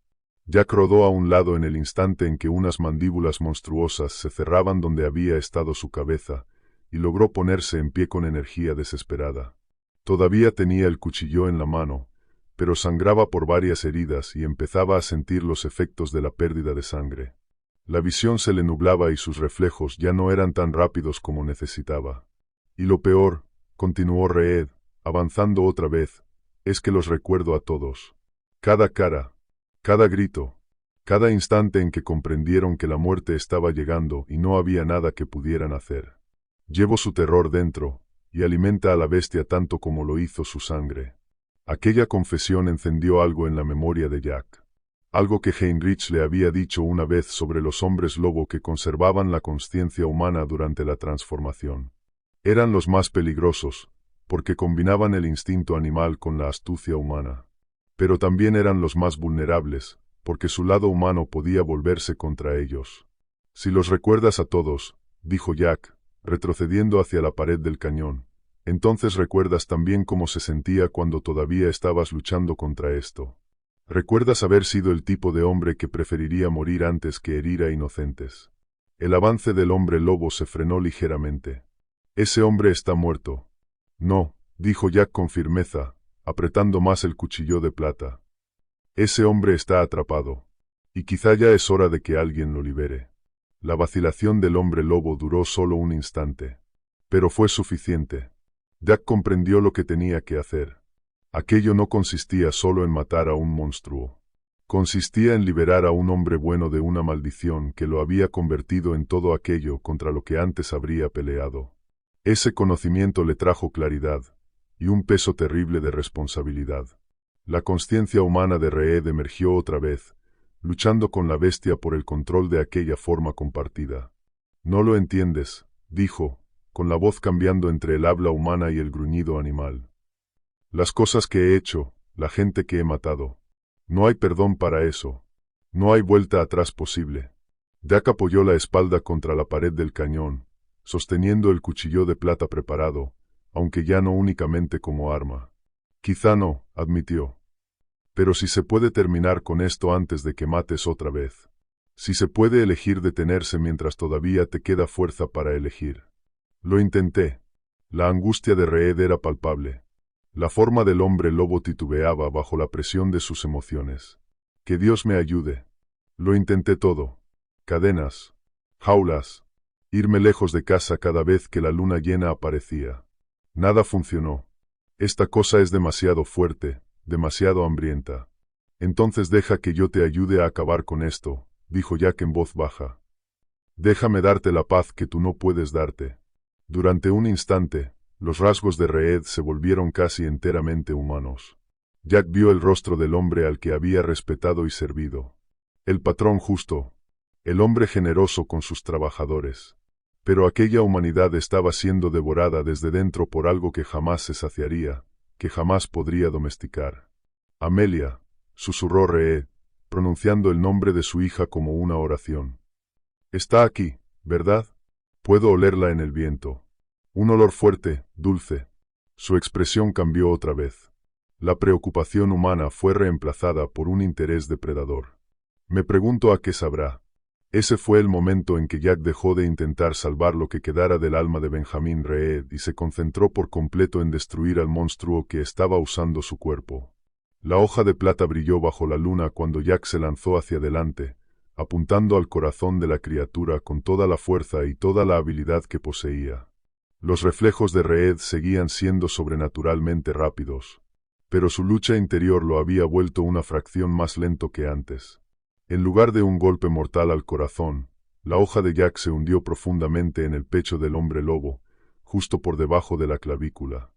Jack rodó a un lado en el instante en que unas mandíbulas monstruosas se cerraban donde había estado su cabeza, y logró ponerse en pie con energía desesperada. Todavía tenía el cuchillo en la mano, pero sangraba por varias heridas y empezaba a sentir los efectos de la pérdida de sangre. La visión se le nublaba y sus reflejos ya no eran tan rápidos como necesitaba. Y lo peor, continuó Reed, avanzando otra vez, es que los recuerdo a todos. Cada cara, cada grito, cada instante en que comprendieron que la muerte estaba llegando y no había nada que pudieran hacer. Llevo su terror dentro, y alimenta a la bestia tanto como lo hizo su sangre. Aquella confesión encendió algo en la memoria de Jack. Algo que Heinrich le había dicho una vez sobre los hombres lobo que conservaban la consciencia humana durante la transformación. Eran los más peligrosos, porque combinaban el instinto animal con la astucia humana. Pero también eran los más vulnerables, porque su lado humano podía volverse contra ellos. Si los recuerdas a todos, dijo Jack, retrocediendo hacia la pared del cañón, entonces recuerdas también cómo se sentía cuando todavía estabas luchando contra esto. Recuerdas haber sido el tipo de hombre que preferiría morir antes que herir a inocentes. El avance del hombre lobo se frenó ligeramente. Ese hombre está muerto. No, dijo Jack con firmeza, apretando más el cuchillo de plata. Ese hombre está atrapado. Y quizá ya es hora de que alguien lo libere. La vacilación del hombre lobo duró solo un instante. Pero fue suficiente. Jack comprendió lo que tenía que hacer. Aquello no consistía solo en matar a un monstruo. Consistía en liberar a un hombre bueno de una maldición que lo había convertido en todo aquello contra lo que antes habría peleado. Ese conocimiento le trajo claridad, y un peso terrible de responsabilidad. La consciencia humana de Reed emergió otra vez, luchando con la bestia por el control de aquella forma compartida. No lo entiendes, dijo, con la voz cambiando entre el habla humana y el gruñido animal. Las cosas que he hecho, la gente que he matado. No hay perdón para eso. No hay vuelta atrás posible. Jack apoyó la espalda contra la pared del cañón, sosteniendo el cuchillo de plata preparado, aunque ya no únicamente como arma. Quizá no, admitió. Pero si se puede terminar con esto antes de que mates otra vez. Si se puede elegir detenerse mientras todavía te queda fuerza para elegir. Lo intenté. La angustia de Reed era palpable. La forma del hombre lobo titubeaba bajo la presión de sus emociones. Que Dios me ayude. Lo intenté todo. Cadenas. Jaulas. Irme lejos de casa cada vez que la luna llena aparecía. Nada funcionó. Esta cosa es demasiado fuerte, demasiado hambrienta. Entonces deja que yo te ayude a acabar con esto, dijo Jack en voz baja. Déjame darte la paz que tú no puedes darte. Durante un instante, los rasgos de Reed se volvieron casi enteramente humanos. Jack vio el rostro del hombre al que había respetado y servido. El patrón justo. El hombre generoso con sus trabajadores. Pero aquella humanidad estaba siendo devorada desde dentro por algo que jamás se saciaría, que jamás podría domesticar. Amelia, susurró Reed, pronunciando el nombre de su hija como una oración. Está aquí, ¿verdad? Puedo olerla en el viento. Un olor fuerte, dulce. Su expresión cambió otra vez. La preocupación humana fue reemplazada por un interés depredador. Me pregunto a qué sabrá. Ese fue el momento en que Jack dejó de intentar salvar lo que quedara del alma de Benjamin Reed y se concentró por completo en destruir al monstruo que estaba usando su cuerpo. La hoja de plata brilló bajo la luna cuando Jack se lanzó hacia adelante, apuntando al corazón de la criatura con toda la fuerza y toda la habilidad que poseía. Los reflejos de Reed seguían siendo sobrenaturalmente rápidos, pero su lucha interior lo había vuelto una fracción más lento que antes. En lugar de un golpe mortal al corazón, la hoja de Jack se hundió profundamente en el pecho del hombre lobo, justo por debajo de la clavícula.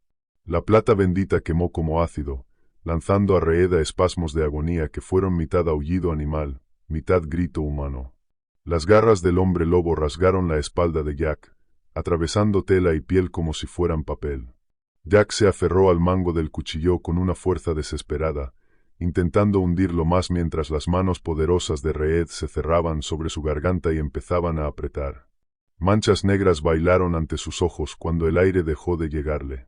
La plata bendita quemó como ácido, lanzando a Reed a espasmos de agonía que fueron mitad aullido animal, mitad grito humano. Las garras del hombre lobo rasgaron la espalda de Jack, atravesando tela y piel como si fueran papel. Jack se aferró al mango del cuchillo con una fuerza desesperada, intentando hundirlo más mientras las manos poderosas de Reed se cerraban sobre su garganta y empezaban a apretar. Manchas negras bailaron ante sus ojos cuando el aire dejó de llegarle.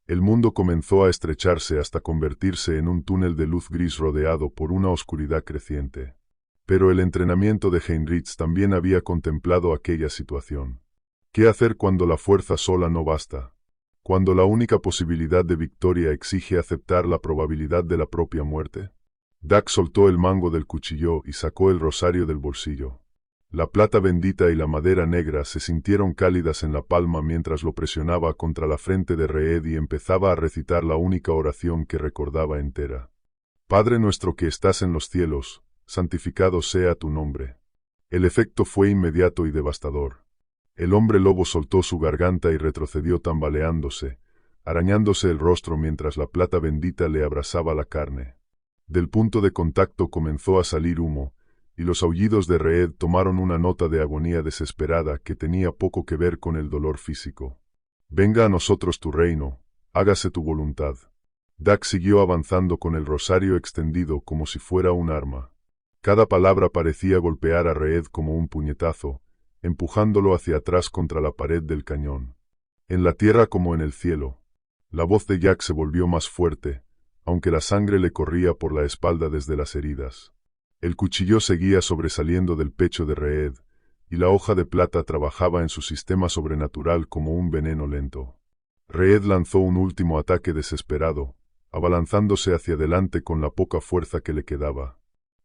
El mundo comenzó a estrecharse hasta convertirse en un túnel de luz gris rodeado por una oscuridad creciente. Pero el entrenamiento de Heinrich también había contemplado aquella situación. ¿Qué hacer cuando la fuerza sola no basta? Cuando la única posibilidad de victoria exige aceptar la probabilidad de la propia muerte. Jack soltó el mango del cuchillo y sacó el rosario del bolsillo. La plata bendita y la madera negra se sintieron cálidas en la palma mientras lo presionaba contra la frente de Reed y empezaba a recitar la única oración que recordaba entera. Padre nuestro que estás en los cielos, santificado sea tu nombre. El efecto fue inmediato y devastador. El hombre lobo soltó su garganta y retrocedió tambaleándose, arañándose el rostro mientras la plata bendita le abrasaba la carne. Del punto de contacto comenzó a salir humo, y los aullidos de Reed tomaron una nota de agonía desesperada que tenía poco que ver con el dolor físico. Venga a nosotros tu reino, hágase tu voluntad. Jack siguió avanzando con el rosario extendido como si fuera un arma. Cada palabra parecía golpear a Reed como un puñetazo, empujándolo hacia atrás contra la pared del cañón. En la tierra como en el cielo. La voz de Jack se volvió más fuerte, aunque la sangre le corría por la espalda desde las heridas. El cuchillo seguía sobresaliendo del pecho de Reed, y la hoja de plata trabajaba en su sistema sobrenatural como un veneno lento. Reed lanzó un último ataque desesperado, abalanzándose hacia adelante con la poca fuerza que le quedaba.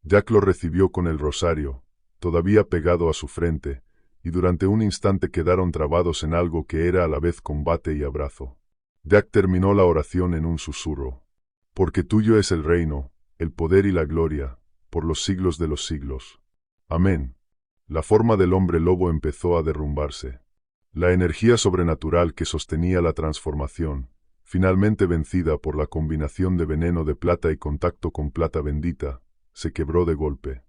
Jack lo recibió con el rosario, todavía pegado a su frente, y durante un instante quedaron trabados en algo que era a la vez combate y abrazo. Jack terminó la oración en un susurro. Porque tuyo es el reino, el poder y la gloria, por los siglos de los siglos. Amén. La forma del hombre lobo empezó a derrumbarse. La energía sobrenatural que sostenía la transformación, finalmente vencida por la combinación de veneno de plata y contacto con plata bendita, se quebró de golpe.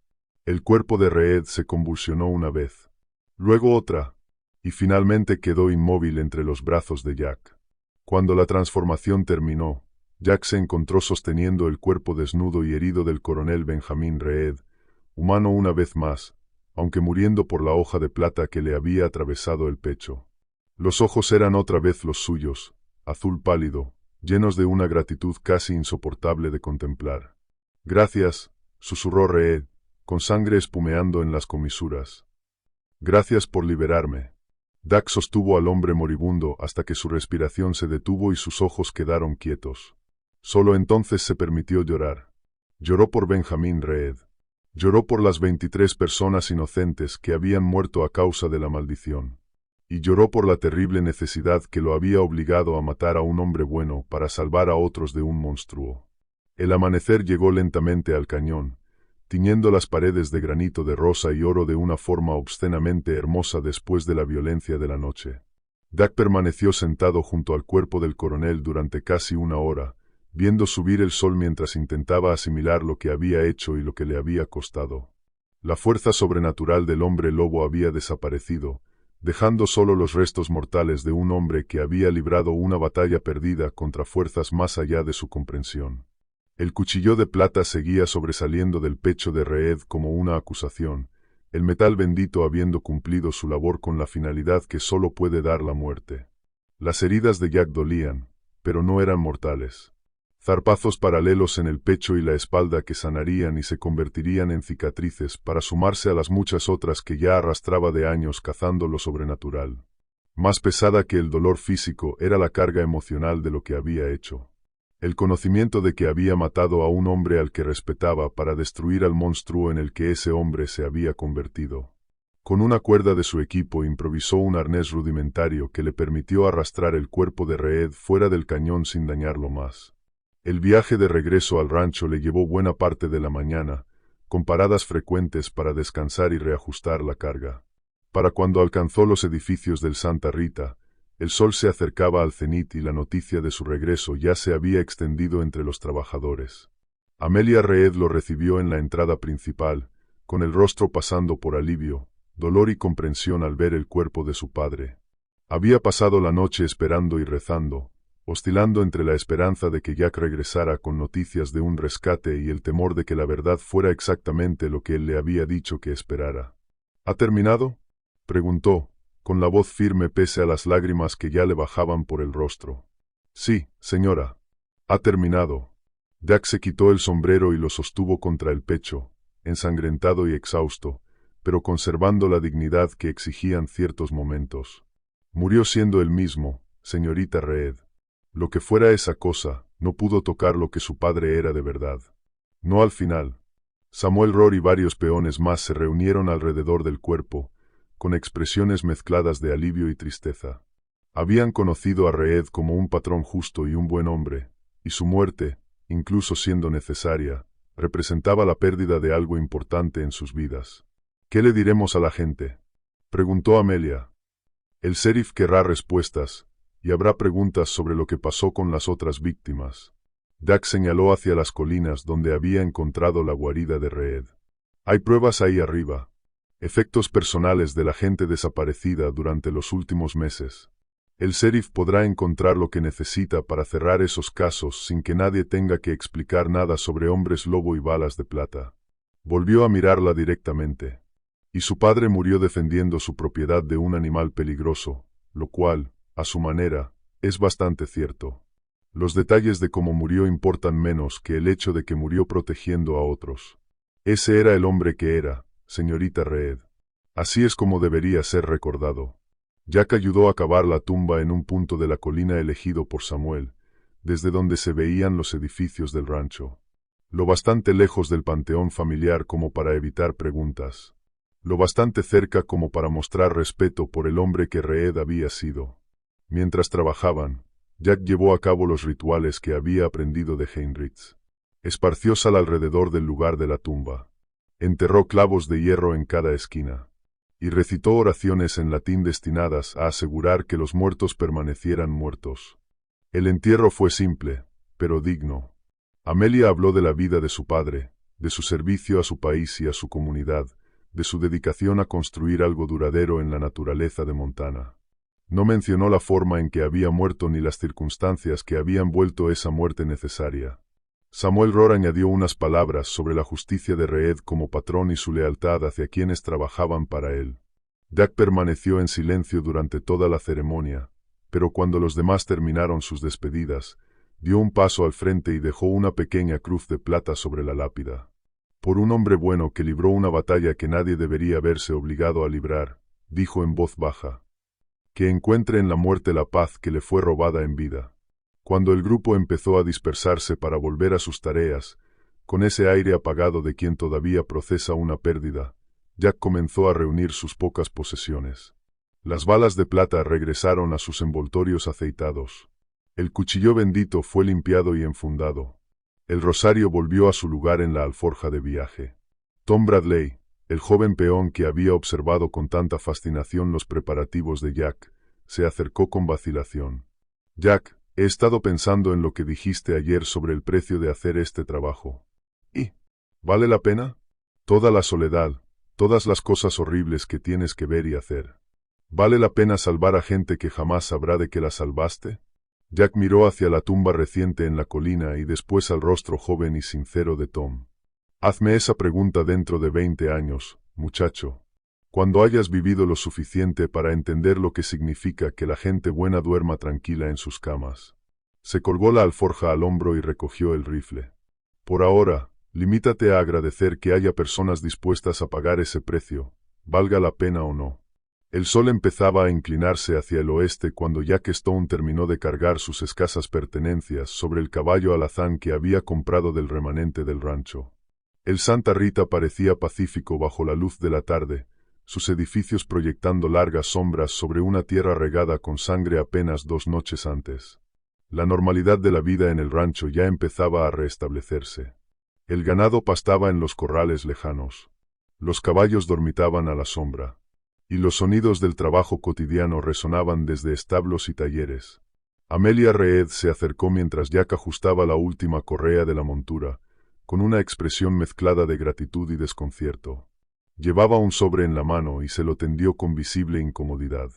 El cuerpo de Reed se convulsionó una vez, luego otra, y finalmente quedó inmóvil entre los brazos de Jack. Cuando la transformación terminó, Jack se encontró sosteniendo el cuerpo desnudo y herido del coronel Benjamin Reed, humano una vez más, aunque muriendo por la hoja de plata que le había atravesado el pecho. Los ojos eran otra vez los suyos, azul pálido, llenos de una gratitud casi insoportable de contemplar. Gracias, susurró Reed, con sangre espumeando en las comisuras. Gracias por liberarme. Dak sostuvo al hombre moribundo hasta que su respiración se detuvo y sus ojos quedaron quietos. Solo entonces se permitió llorar. Lloró por Benjamín Reed. Lloró por las 23 personas inocentes que habían muerto a causa de la maldición. Y lloró por la terrible necesidad que lo había obligado a matar a un hombre bueno para salvar a otros de un monstruo. El amanecer llegó lentamente al cañón, tiñendo las paredes de granito de rosa y oro de una forma obscenamente hermosa después de la violencia de la noche. Dak permaneció sentado junto al cuerpo del coronel durante casi una hora, viendo subir el sol mientras intentaba asimilar lo que había hecho y lo que le había costado. La fuerza sobrenatural del hombre lobo había desaparecido, dejando solo los restos mortales de un hombre que había librado una batalla perdida contra fuerzas más allá de su comprensión. El cuchillo de plata seguía sobresaliendo del pecho de Reed como una acusación, el metal bendito habiendo cumplido su labor con la finalidad que solo puede dar la muerte. Las heridas de Jack dolían, pero no eran mortales. Zarpazos paralelos en el pecho y la espalda que sanarían y se convertirían en cicatrices para sumarse a las muchas otras que ya arrastraba de años cazando lo sobrenatural. Más pesada que el dolor físico era la carga emocional de lo que había hecho. El conocimiento de que había matado a un hombre al que respetaba para destruir al monstruo en el que ese hombre se había convertido. Con una cuerda de su equipo improvisó un arnés rudimentario que le permitió arrastrar el cuerpo de Reed fuera del cañón sin dañarlo más. El viaje de regreso al rancho le llevó buena parte de la mañana, con paradas frecuentes para descansar y reajustar la carga. Para cuando alcanzó los edificios del Santa Rita, el sol se acercaba al cenit y la noticia de su regreso ya se había extendido entre los trabajadores. Amelia Reed lo recibió en la entrada principal, con el rostro pasando por alivio, dolor y comprensión al ver el cuerpo de su padre. Había pasado la noche esperando y rezando, oscilando entre la esperanza de que Jack regresara con noticias de un rescate y el temor de que la verdad fuera exactamente lo que él le había dicho que esperara. ¿Ha terminado?, preguntó, con la voz firme pese a las lágrimas que ya le bajaban por el rostro. Sí, señora. Ha terminado. Jack se quitó el sombrero y lo sostuvo contra el pecho, ensangrentado y exhausto, pero conservando la dignidad que exigían ciertos momentos. Murió siendo él mismo, señorita Reed. Lo que fuera esa cosa, no pudo tocar lo que su padre era de verdad. No al final. Samuel Rohr y varios peones más se reunieron alrededor del cuerpo, con expresiones mezcladas de alivio y tristeza. Habían conocido a Reed como un patrón justo y un buen hombre, y su muerte, incluso siendo necesaria, representaba la pérdida de algo importante en sus vidas. ¿Qué le diremos a la gente?, preguntó Amelia. El sheriff querrá respuestas, y habrá preguntas sobre lo que pasó con las otras víctimas. Dak señaló hacia las colinas donde había encontrado la guarida de Reed. Hay pruebas ahí arriba. Efectos personales de la gente desaparecida durante los últimos meses. El sheriff podrá encontrar lo que necesita para cerrar esos casos sin que nadie tenga que explicar nada sobre hombres lobo y balas de plata. Volvió a mirarla directamente. Y su padre murió defendiendo su propiedad de un animal peligroso, lo cual, a su manera, es bastante cierto. Los detalles de cómo murió importan menos que el hecho de que murió protegiendo a otros. Ese era el hombre que era, señorita Reed. Así es como debería ser recordado. Jack ayudó a cavar la tumba en un punto de la colina elegido por Samuel, desde donde se veían los edificios del rancho. Lo bastante lejos del panteón familiar como para evitar preguntas. Lo bastante cerca como para mostrar respeto por el hombre que Reed había sido. Mientras trabajaban, Jack llevó a cabo los rituales que había aprendido de Heinrich. Esparció sal alrededor del lugar de la tumba. Enterró clavos de hierro en cada esquina. Y recitó oraciones en latín destinadas a asegurar que los muertos permanecieran muertos. El entierro fue simple, pero digno. Amelia habló de la vida de su padre, de su servicio a su país y a su comunidad, de su dedicación a construir algo duradero en la naturaleza de Montana. No mencionó la forma en que había muerto ni las circunstancias que habían vuelto esa muerte necesaria. Samuel Rohr añadió unas palabras sobre la justicia de Reed como patrón y su lealtad hacia quienes trabajaban para él. Jack permaneció en silencio durante toda la ceremonia, pero cuando los demás terminaron sus despedidas, Dio un paso al frente y dejó una pequeña cruz de plata sobre la lápida. Por un hombre bueno que libró una batalla que nadie debería verse obligado a librar, dijo en voz baja. Que encuentre en la muerte la paz que le fue robada en vida. Cuando el grupo empezó a dispersarse para volver a sus tareas, con ese aire apagado de quien todavía procesa una pérdida, Jack comenzó a reunir sus pocas posesiones. Las balas de plata regresaron a sus envoltorios aceitados. El cuchillo bendito fue limpiado y enfundado. El rosario volvió a su lugar en la alforja de viaje. Tom Bradley, el joven peón que había observado con tanta fascinación los preparativos de Jack, se acercó con vacilación. Jack, he estado pensando en lo que dijiste ayer sobre el precio de hacer este trabajo. ¿Y vale la pena? Toda la soledad, todas las cosas horribles que tienes que ver y hacer. ¿Vale la pena salvar a gente que jamás sabrá de que la salvaste? Jack miró hacia la tumba reciente en la colina y después al rostro joven y sincero de Tom. Hazme esa pregunta dentro de 20 años, muchacho. Cuando hayas vivido lo suficiente para entender lo que significa que la gente buena duerma tranquila en sus camas. Se colgó la alforja al hombro y recogió el rifle. Por ahora, limítate a agradecer que haya personas dispuestas a pagar ese precio, valga la pena o no. El sol empezaba a inclinarse hacia el oeste cuando Jack Stone terminó de cargar sus escasas pertenencias sobre el caballo alazán que había comprado del remanente del rancho. El Santa Rita parecía pacífico bajo la luz de la tarde, sus edificios proyectando largas sombras sobre una tierra regada con sangre apenas 2 noches antes. La normalidad de la vida en el rancho ya empezaba a restablecerse. El ganado pastaba en los corrales lejanos. Los caballos dormitaban a la sombra. Y los sonidos del trabajo cotidiano resonaban desde establos y talleres. Amelia Reed se acercó mientras Jack ajustaba la última correa de la montura, con una expresión mezclada de gratitud y desconcierto. Llevaba un sobre en la mano y se lo tendió con visible incomodidad.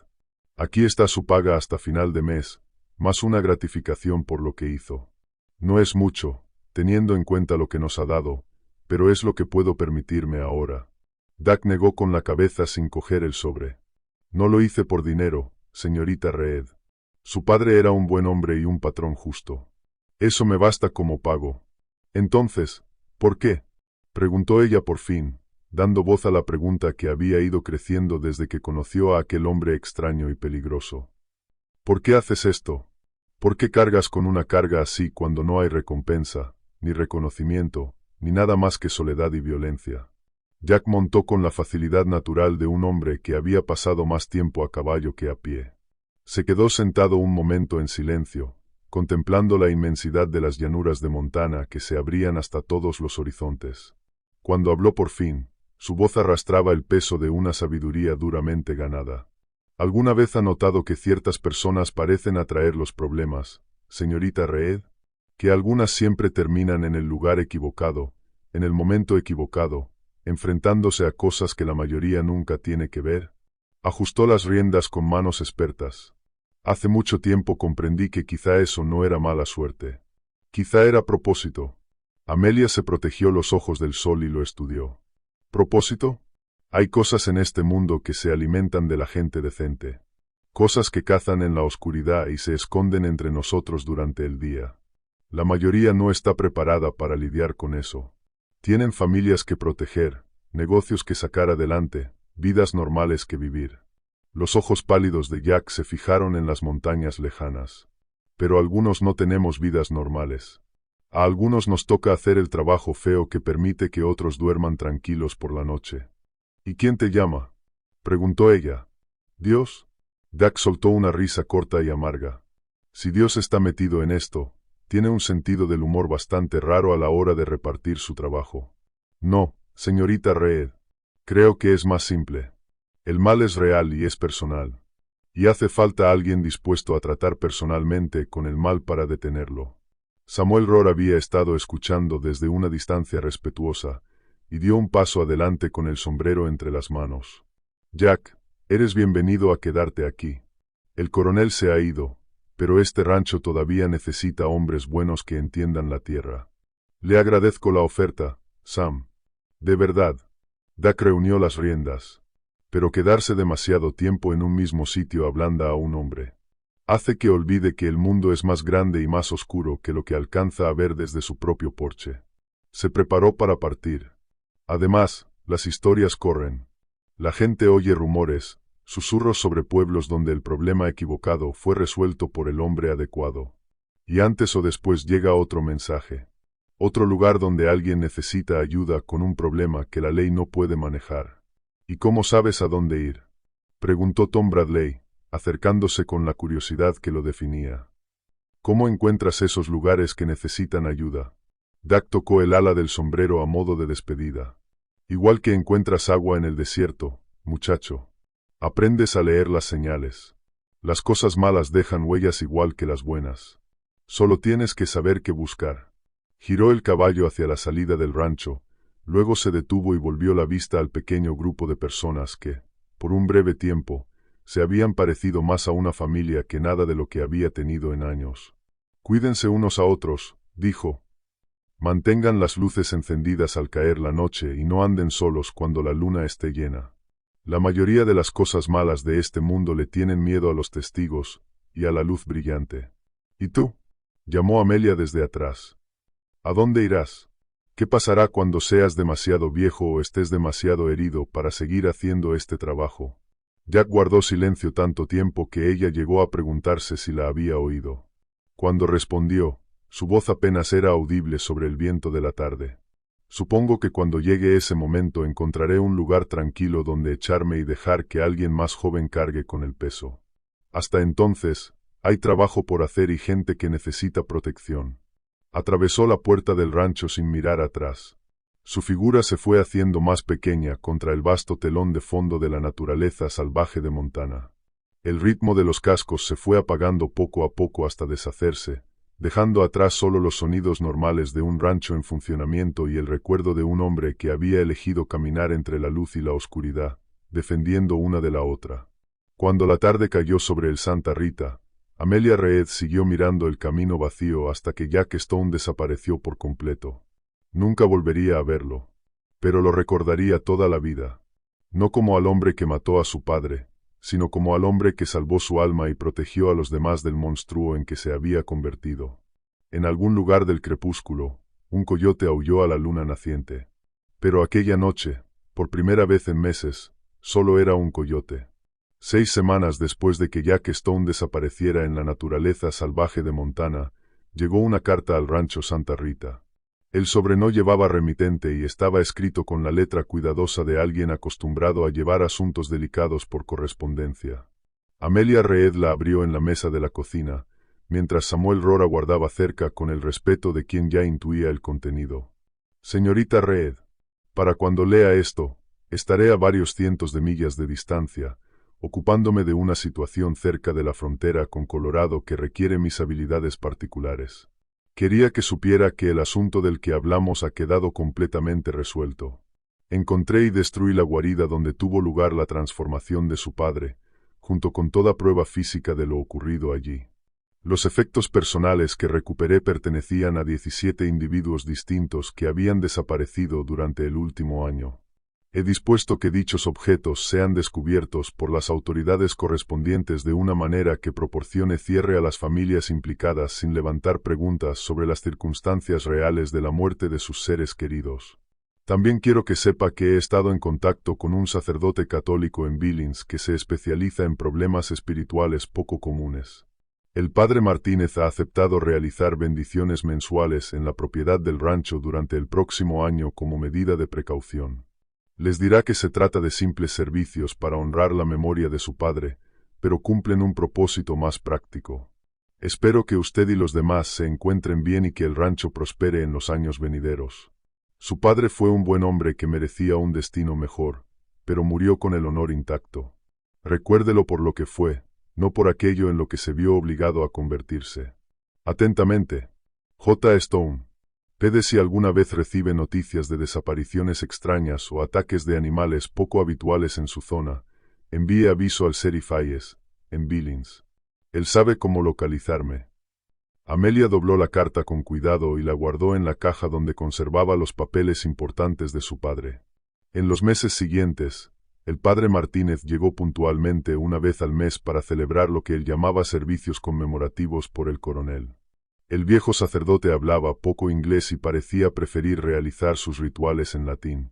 Aquí está su paga hasta final de mes, más una gratificación por lo que hizo. No es mucho, teniendo en cuenta lo que nos ha dado, pero es lo que puedo permitirme ahora. Jack negó con la cabeza sin coger el sobre. No lo hice por dinero, señorita Reed. Su padre era un buen hombre y un patrón justo. Eso me basta como pago. Entonces, ¿por qué?, preguntó ella por fin, dando voz a la pregunta que había ido creciendo desde que conoció a aquel hombre extraño y peligroso. ¿Por qué haces esto? ¿Por qué cargas con una carga así cuando no hay recompensa, ni reconocimiento, ni nada más que soledad y violencia? Jack montó con la facilidad natural de un hombre que había pasado más tiempo a caballo que a pie. Se quedó sentado un momento en silencio, contemplando la inmensidad de las llanuras de Montana que se abrían hasta todos los horizontes. Cuando habló por fin, su voz arrastraba el peso de una sabiduría duramente ganada. ¿Alguna vez ha notado que ciertas personas parecen atraer los problemas, señorita Reed? Que algunas siempre terminan en el lugar equivocado, en el momento equivocado, enfrentándose a cosas que la mayoría nunca tiene que ver. Ajustó las riendas con manos expertas. Hace mucho tiempo comprendí que quizá eso no era mala suerte. Quizá era propósito. Amelia se protegió los ojos del sol y lo estudió. ¿Propósito? Hay cosas en este mundo que se alimentan de la gente decente. Cosas que cazan en la oscuridad y se esconden entre nosotros durante el día. La mayoría no está preparada para lidiar con eso. Tienen familias que proteger, negocios que sacar adelante, vidas normales que vivir. Los ojos pálidos de Jack se fijaron en las montañas lejanas. Pero algunos no tenemos vidas normales. A algunos nos toca hacer el trabajo feo que permite que otros duerman tranquilos por la noche. ¿Y quién te llama?, preguntó ella. ¿Dios? Jack soltó una risa corta y amarga. Si Dios está metido en esto, tiene un sentido del humor bastante raro a la hora de repartir su trabajo. No, señorita Reed. Creo que es más simple. El mal es real y es personal. Y hace falta alguien dispuesto a tratar personalmente con el mal para detenerlo. Samuel Rohr había estado escuchando desde una distancia respetuosa, y dio un paso adelante con el sombrero entre las manos. Jack, eres bienvenido a quedarte aquí. El coronel se ha ido, pero este rancho todavía necesita hombres buenos que entiendan la tierra. Le agradezco la oferta, Sam. De verdad. Jack reunió las riendas. Pero quedarse demasiado tiempo en un mismo sitio ablanda a un hombre. Hace que olvide que el mundo es más grande y más oscuro que lo que alcanza a ver desde su propio porche. Se preparó para partir. Además, las historias corren. La gente oye rumores, susurros sobre pueblos donde el problema equivocado fue resuelto por el hombre adecuado. Y antes o después llega otro mensaje. Otro lugar donde alguien necesita ayuda con un problema que la ley no puede manejar. ¿Y cómo sabes a dónde ir?, preguntó Tom Bradley, acercándose con la curiosidad que lo definía. ¿Cómo encuentras esos lugares que necesitan ayuda? Dak tocó el ala del sombrero a modo de despedida. Igual que encuentras agua en el desierto, muchacho. Aprendes a leer las señales. Las cosas malas dejan huellas igual que las buenas. Solo tienes que saber qué buscar. Giró el caballo hacia la salida del rancho, luego se detuvo y volvió la vista al pequeño grupo de personas que, por un breve tiempo, se habían parecido más a una familia que nada de lo que había tenido en años. Cuídense unos a otros, dijo. Mantengan las luces encendidas al caer la noche y no anden solos cuando la luna esté llena. La mayoría de las cosas malas de este mundo le tienen miedo a los testigos y a la luz brillante. ¿Y tú?, llamó Amelia desde atrás. ¿A dónde irás? ¿Qué pasará cuando seas demasiado viejo o estés demasiado herido para seguir haciendo este trabajo? Jack guardó silencio tanto tiempo que ella llegó a preguntarse si la había oído. Cuando respondió, su voz apenas era audible sobre el viento de la tarde. Supongo que cuando llegue ese momento encontraré un lugar tranquilo donde echarme y dejar que alguien más joven cargue con el peso. Hasta entonces, hay trabajo por hacer y gente que necesita protección. Atravesó la puerta del rancho sin mirar atrás. Su figura se fue haciendo más pequeña contra el vasto telón de fondo de la naturaleza salvaje de Montana. El ritmo de los cascos se fue apagando poco a poco hasta deshacerse, dejando atrás solo los sonidos normales de un rancho en funcionamiento y el recuerdo de un hombre que había elegido caminar entre la luz y la oscuridad, defendiendo una de la otra. Cuando la tarde cayó sobre el Santa Rita, Amelia Reed siguió mirando el camino vacío hasta que Jack Stone desapareció por completo. Nunca volvería a verlo, pero lo recordaría toda la vida. No como al hombre que mató a su padre, sino como al hombre que salvó su alma y protegió a los demás del monstruo en que se había convertido. En algún lugar del crepúsculo, un coyote aulló a la luna naciente. Pero aquella noche, por primera vez en meses, solo era un coyote. 6 semanas después de que Jack Stone desapareciera en la naturaleza salvaje de Montana, llegó una carta al rancho Santa Rita. El sobre no llevaba remitente y estaba escrito con la letra cuidadosa de alguien acostumbrado a llevar asuntos delicados por correspondencia. Amelia Reed la abrió en la mesa de la cocina, mientras Samuel Rora guardaba cerca con el respeto de quien ya intuía el contenido. Señorita Reed, para cuando lea esto, estaré a varios cientos de millas de distancia, ocupándome de una situación cerca de la frontera con Colorado que requiere mis habilidades particulares. Quería que supiera que el asunto del que hablamos ha quedado completamente resuelto. Encontré y destruí la guarida donde tuvo lugar la transformación de su padre, junto con toda prueba física de lo ocurrido allí. Los efectos personales que recuperé pertenecían a 17 individuos distintos que habían desaparecido durante el último año. He dispuesto que dichos objetos sean descubiertos por las autoridades correspondientes de una manera que proporcione cierre a las familias implicadas sin levantar preguntas sobre las circunstancias reales de la muerte de sus seres queridos. También quiero que sepa que he estado en contacto con un sacerdote católico en Billings que se especializa en problemas espirituales poco comunes. El padre Martínez ha aceptado realizar bendiciones mensuales en la propiedad del rancho durante el próximo año como medida de precaución. Les dirá que se trata de simples servicios para honrar la memoria de su padre, pero cumplen un propósito más práctico. Espero que usted y los demás se encuentren bien y que el rancho prospere en los años venideros. Su padre fue un buen hombre que merecía un destino mejor, pero murió con el honor intacto. Recuérdelo por lo que fue, no por aquello en lo que se vio obligado a convertirse. Atentamente, J. Stone. Pede si alguna vez recibe noticias de desapariciones extrañas o ataques de animales poco habituales en su zona, envíe aviso al sheriff Hayes, en Billings. Él sabe cómo localizarme. Amelia dobló la carta con cuidado y la guardó en la caja donde conservaba los papeles importantes de su padre. En los meses siguientes, El padre Martínez llegó puntualmente una vez al mes para celebrar lo que él llamaba servicios conmemorativos por el coronel. El viejo sacerdote hablaba poco inglés y parecía preferir realizar sus rituales en latín,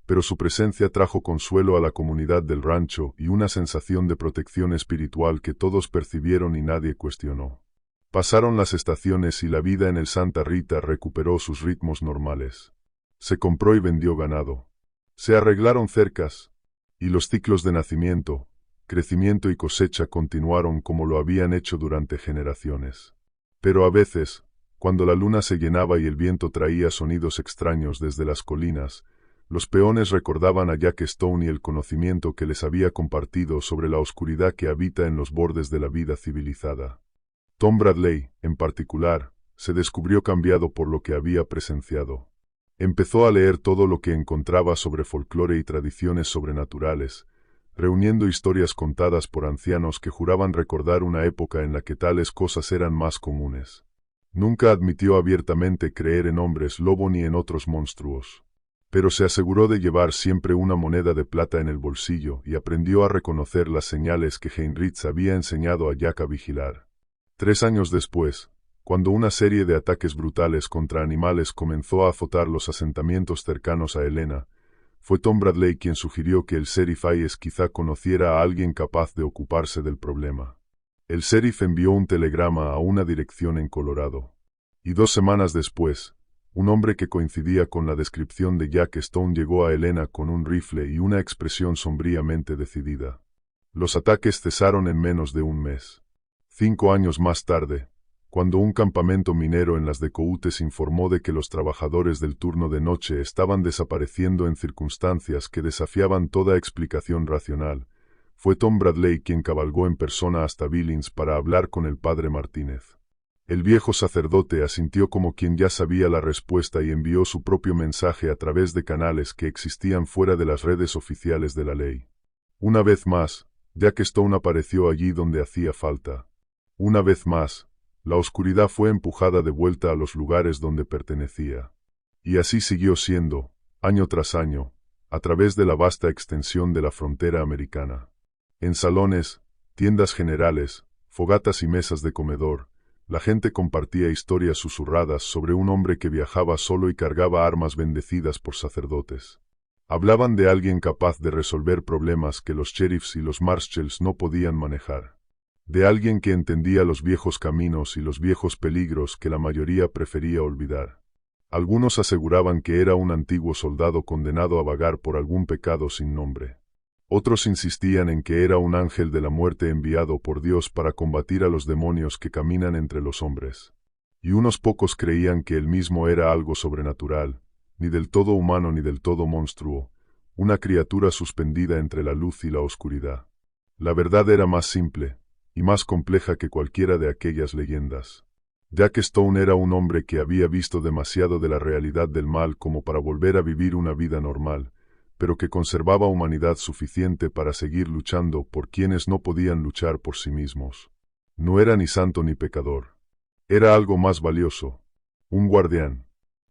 pero su presencia trajo consuelo a la comunidad del rancho y una sensación de protección espiritual que todos percibieron y nadie cuestionó. Pasaron las estaciones y la vida en el Santa Rita recuperó sus ritmos normales. Se compró y vendió ganado. Se arreglaron cercas, y los ciclos de nacimiento, crecimiento y cosecha continuaron como lo habían hecho durante generaciones. Pero a veces, cuando la luna se llenaba y el viento traía sonidos extraños desde las colinas, los peones recordaban a Jack Stone y el conocimiento que les había compartido sobre la oscuridad que habita en los bordes de la vida civilizada. Tom Bradley, en particular, se descubrió cambiado por lo que había presenciado. Empezó a leer todo lo que encontraba sobre folclore y tradiciones sobrenaturales, reuniendo historias contadas por ancianos que juraban recordar una época en la que tales cosas eran más comunes. Nunca admitió abiertamente creer en hombres lobo ni en otros monstruos, pero se aseguró de llevar siempre una moneda de plata en el bolsillo y aprendió a reconocer las señales que Heinrich había enseñado a Jack a vigilar. 3 años después, cuando una serie de ataques brutales contra animales comenzó a azotar los asentamientos cercanos a Helena, fue Tom Bradley quien sugirió que el sheriff Hayes quizá conociera a alguien capaz de ocuparse del problema. El sheriff envió un telegrama a una dirección en Colorado. Y 2 semanas después, un hombre que coincidía con la descripción de Jack Stone llegó a Helena con un rifle y una expresión sombríamente decidida. Los ataques cesaron en menos de un mes. 5 años más tarde, cuando un campamento minero en las Decoutes informó de que los trabajadores del turno de noche estaban desapareciendo en circunstancias que desafiaban toda explicación racional, fue Tom Bradley quien cabalgó en persona hasta Billings para hablar con el padre Martínez. El viejo sacerdote asintió como quien ya sabía la respuesta y envió su propio mensaje a través de canales que existían fuera de las redes oficiales de la ley. Una vez más, Jack Stone apareció allí donde hacía falta. Una vez más, la oscuridad fue empujada de vuelta a los lugares donde pertenecía. Y así siguió siendo, año tras año, a través de la vasta extensión de la frontera americana. En salones, tiendas generales, fogatas y mesas de comedor, la gente compartía historias susurradas sobre un hombre que viajaba solo y cargaba armas bendecidas por sacerdotes. Hablaban de alguien capaz de resolver problemas que los sheriffs y los marshals no podían manejar. De alguien que entendía los viejos caminos y los viejos peligros que la mayoría prefería olvidar. Algunos aseguraban que era un antiguo soldado condenado a vagar por algún pecado sin nombre. Otros insistían en que era un ángel de la muerte enviado por Dios para combatir a los demonios que caminan entre los hombres. Y unos pocos creían que él mismo era algo sobrenatural, ni del todo humano ni del todo monstruo, una criatura suspendida entre la luz y la oscuridad. La verdad era más simple y más compleja que cualquiera de aquellas leyendas. Jack Stone era un hombre que había visto demasiado de la realidad del mal como para volver a vivir una vida normal, pero que conservaba humanidad suficiente para seguir luchando por quienes no podían luchar por sí mismos. No era ni santo ni pecador. Era algo más valioso. Un guardián.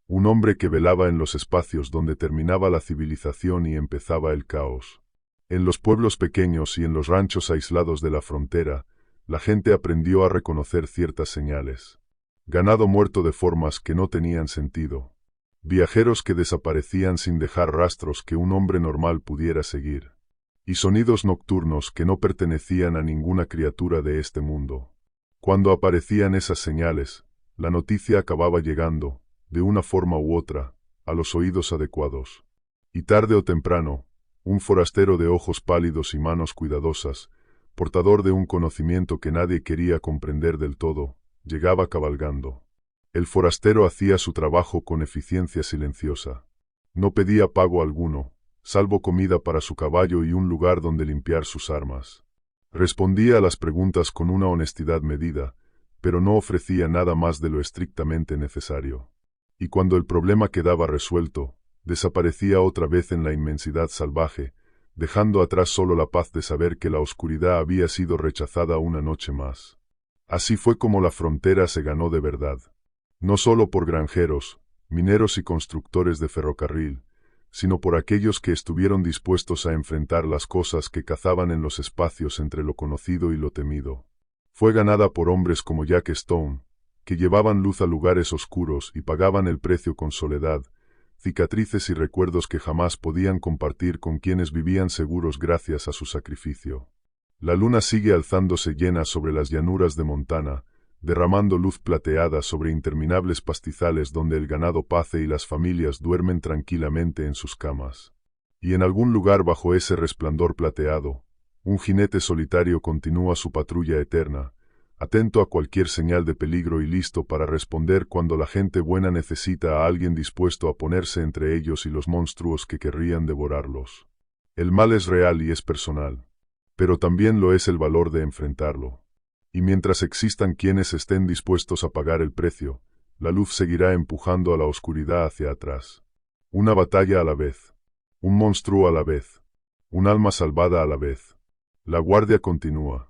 Un hombre que velaba en los espacios donde terminaba la civilización y empezaba el caos. En los pueblos pequeños y en los ranchos aislados de la frontera, la gente aprendió a reconocer ciertas señales. Ganado muerto de formas que no tenían sentido. Viajeros que desaparecían sin dejar rastros que un hombre normal pudiera seguir. Y sonidos nocturnos que no pertenecían a ninguna criatura de este mundo. Cuando aparecían esas señales, la noticia acababa llegando, de una forma u otra, a los oídos adecuados. Y tarde o temprano, un forastero de ojos pálidos y manos cuidadosas, portador de un conocimiento que nadie quería comprender del todo, llegaba cabalgando. El forastero hacía su trabajo con eficiencia silenciosa. No pedía pago alguno, salvo comida para su caballo y un lugar donde limpiar sus armas. Respondía a las preguntas con una honestidad medida, pero no ofrecía nada más de lo estrictamente necesario. Y cuando el problema quedaba resuelto, desaparecía otra vez en la inmensidad salvaje, dejando atrás solo la paz de saber que la oscuridad había sido rechazada una noche más. Así fue como la frontera se ganó de verdad. No solo por granjeros, mineros y constructores de ferrocarril, sino por aquellos que estuvieron dispuestos a enfrentar las cosas que cazaban en los espacios entre lo conocido y lo temido. Fue ganada por hombres como Jack Stone, que llevaban luz a lugares oscuros y pagaban el precio con soledad, cicatrices y recuerdos que jamás podían compartir con quienes vivían seguros gracias a su sacrificio. La luna sigue alzándose llena sobre las llanuras de Montana, derramando luz plateada sobre interminables pastizales donde el ganado pace y las familias duermen tranquilamente en sus camas. Y en algún lugar bajo ese resplandor plateado, un jinete solitario continúa su patrulla eterna, atento a cualquier señal de peligro y listo para responder cuando la gente buena necesita a alguien dispuesto a ponerse entre ellos y los monstruos que querrían devorarlos. El mal es real y es personal, pero también lo es el valor de enfrentarlo. Y mientras existan quienes estén dispuestos a pagar el precio, la luz seguirá empujando a la oscuridad hacia atrás. Una batalla a la vez, un monstruo a la vez, un alma salvada a la vez. La guardia continúa.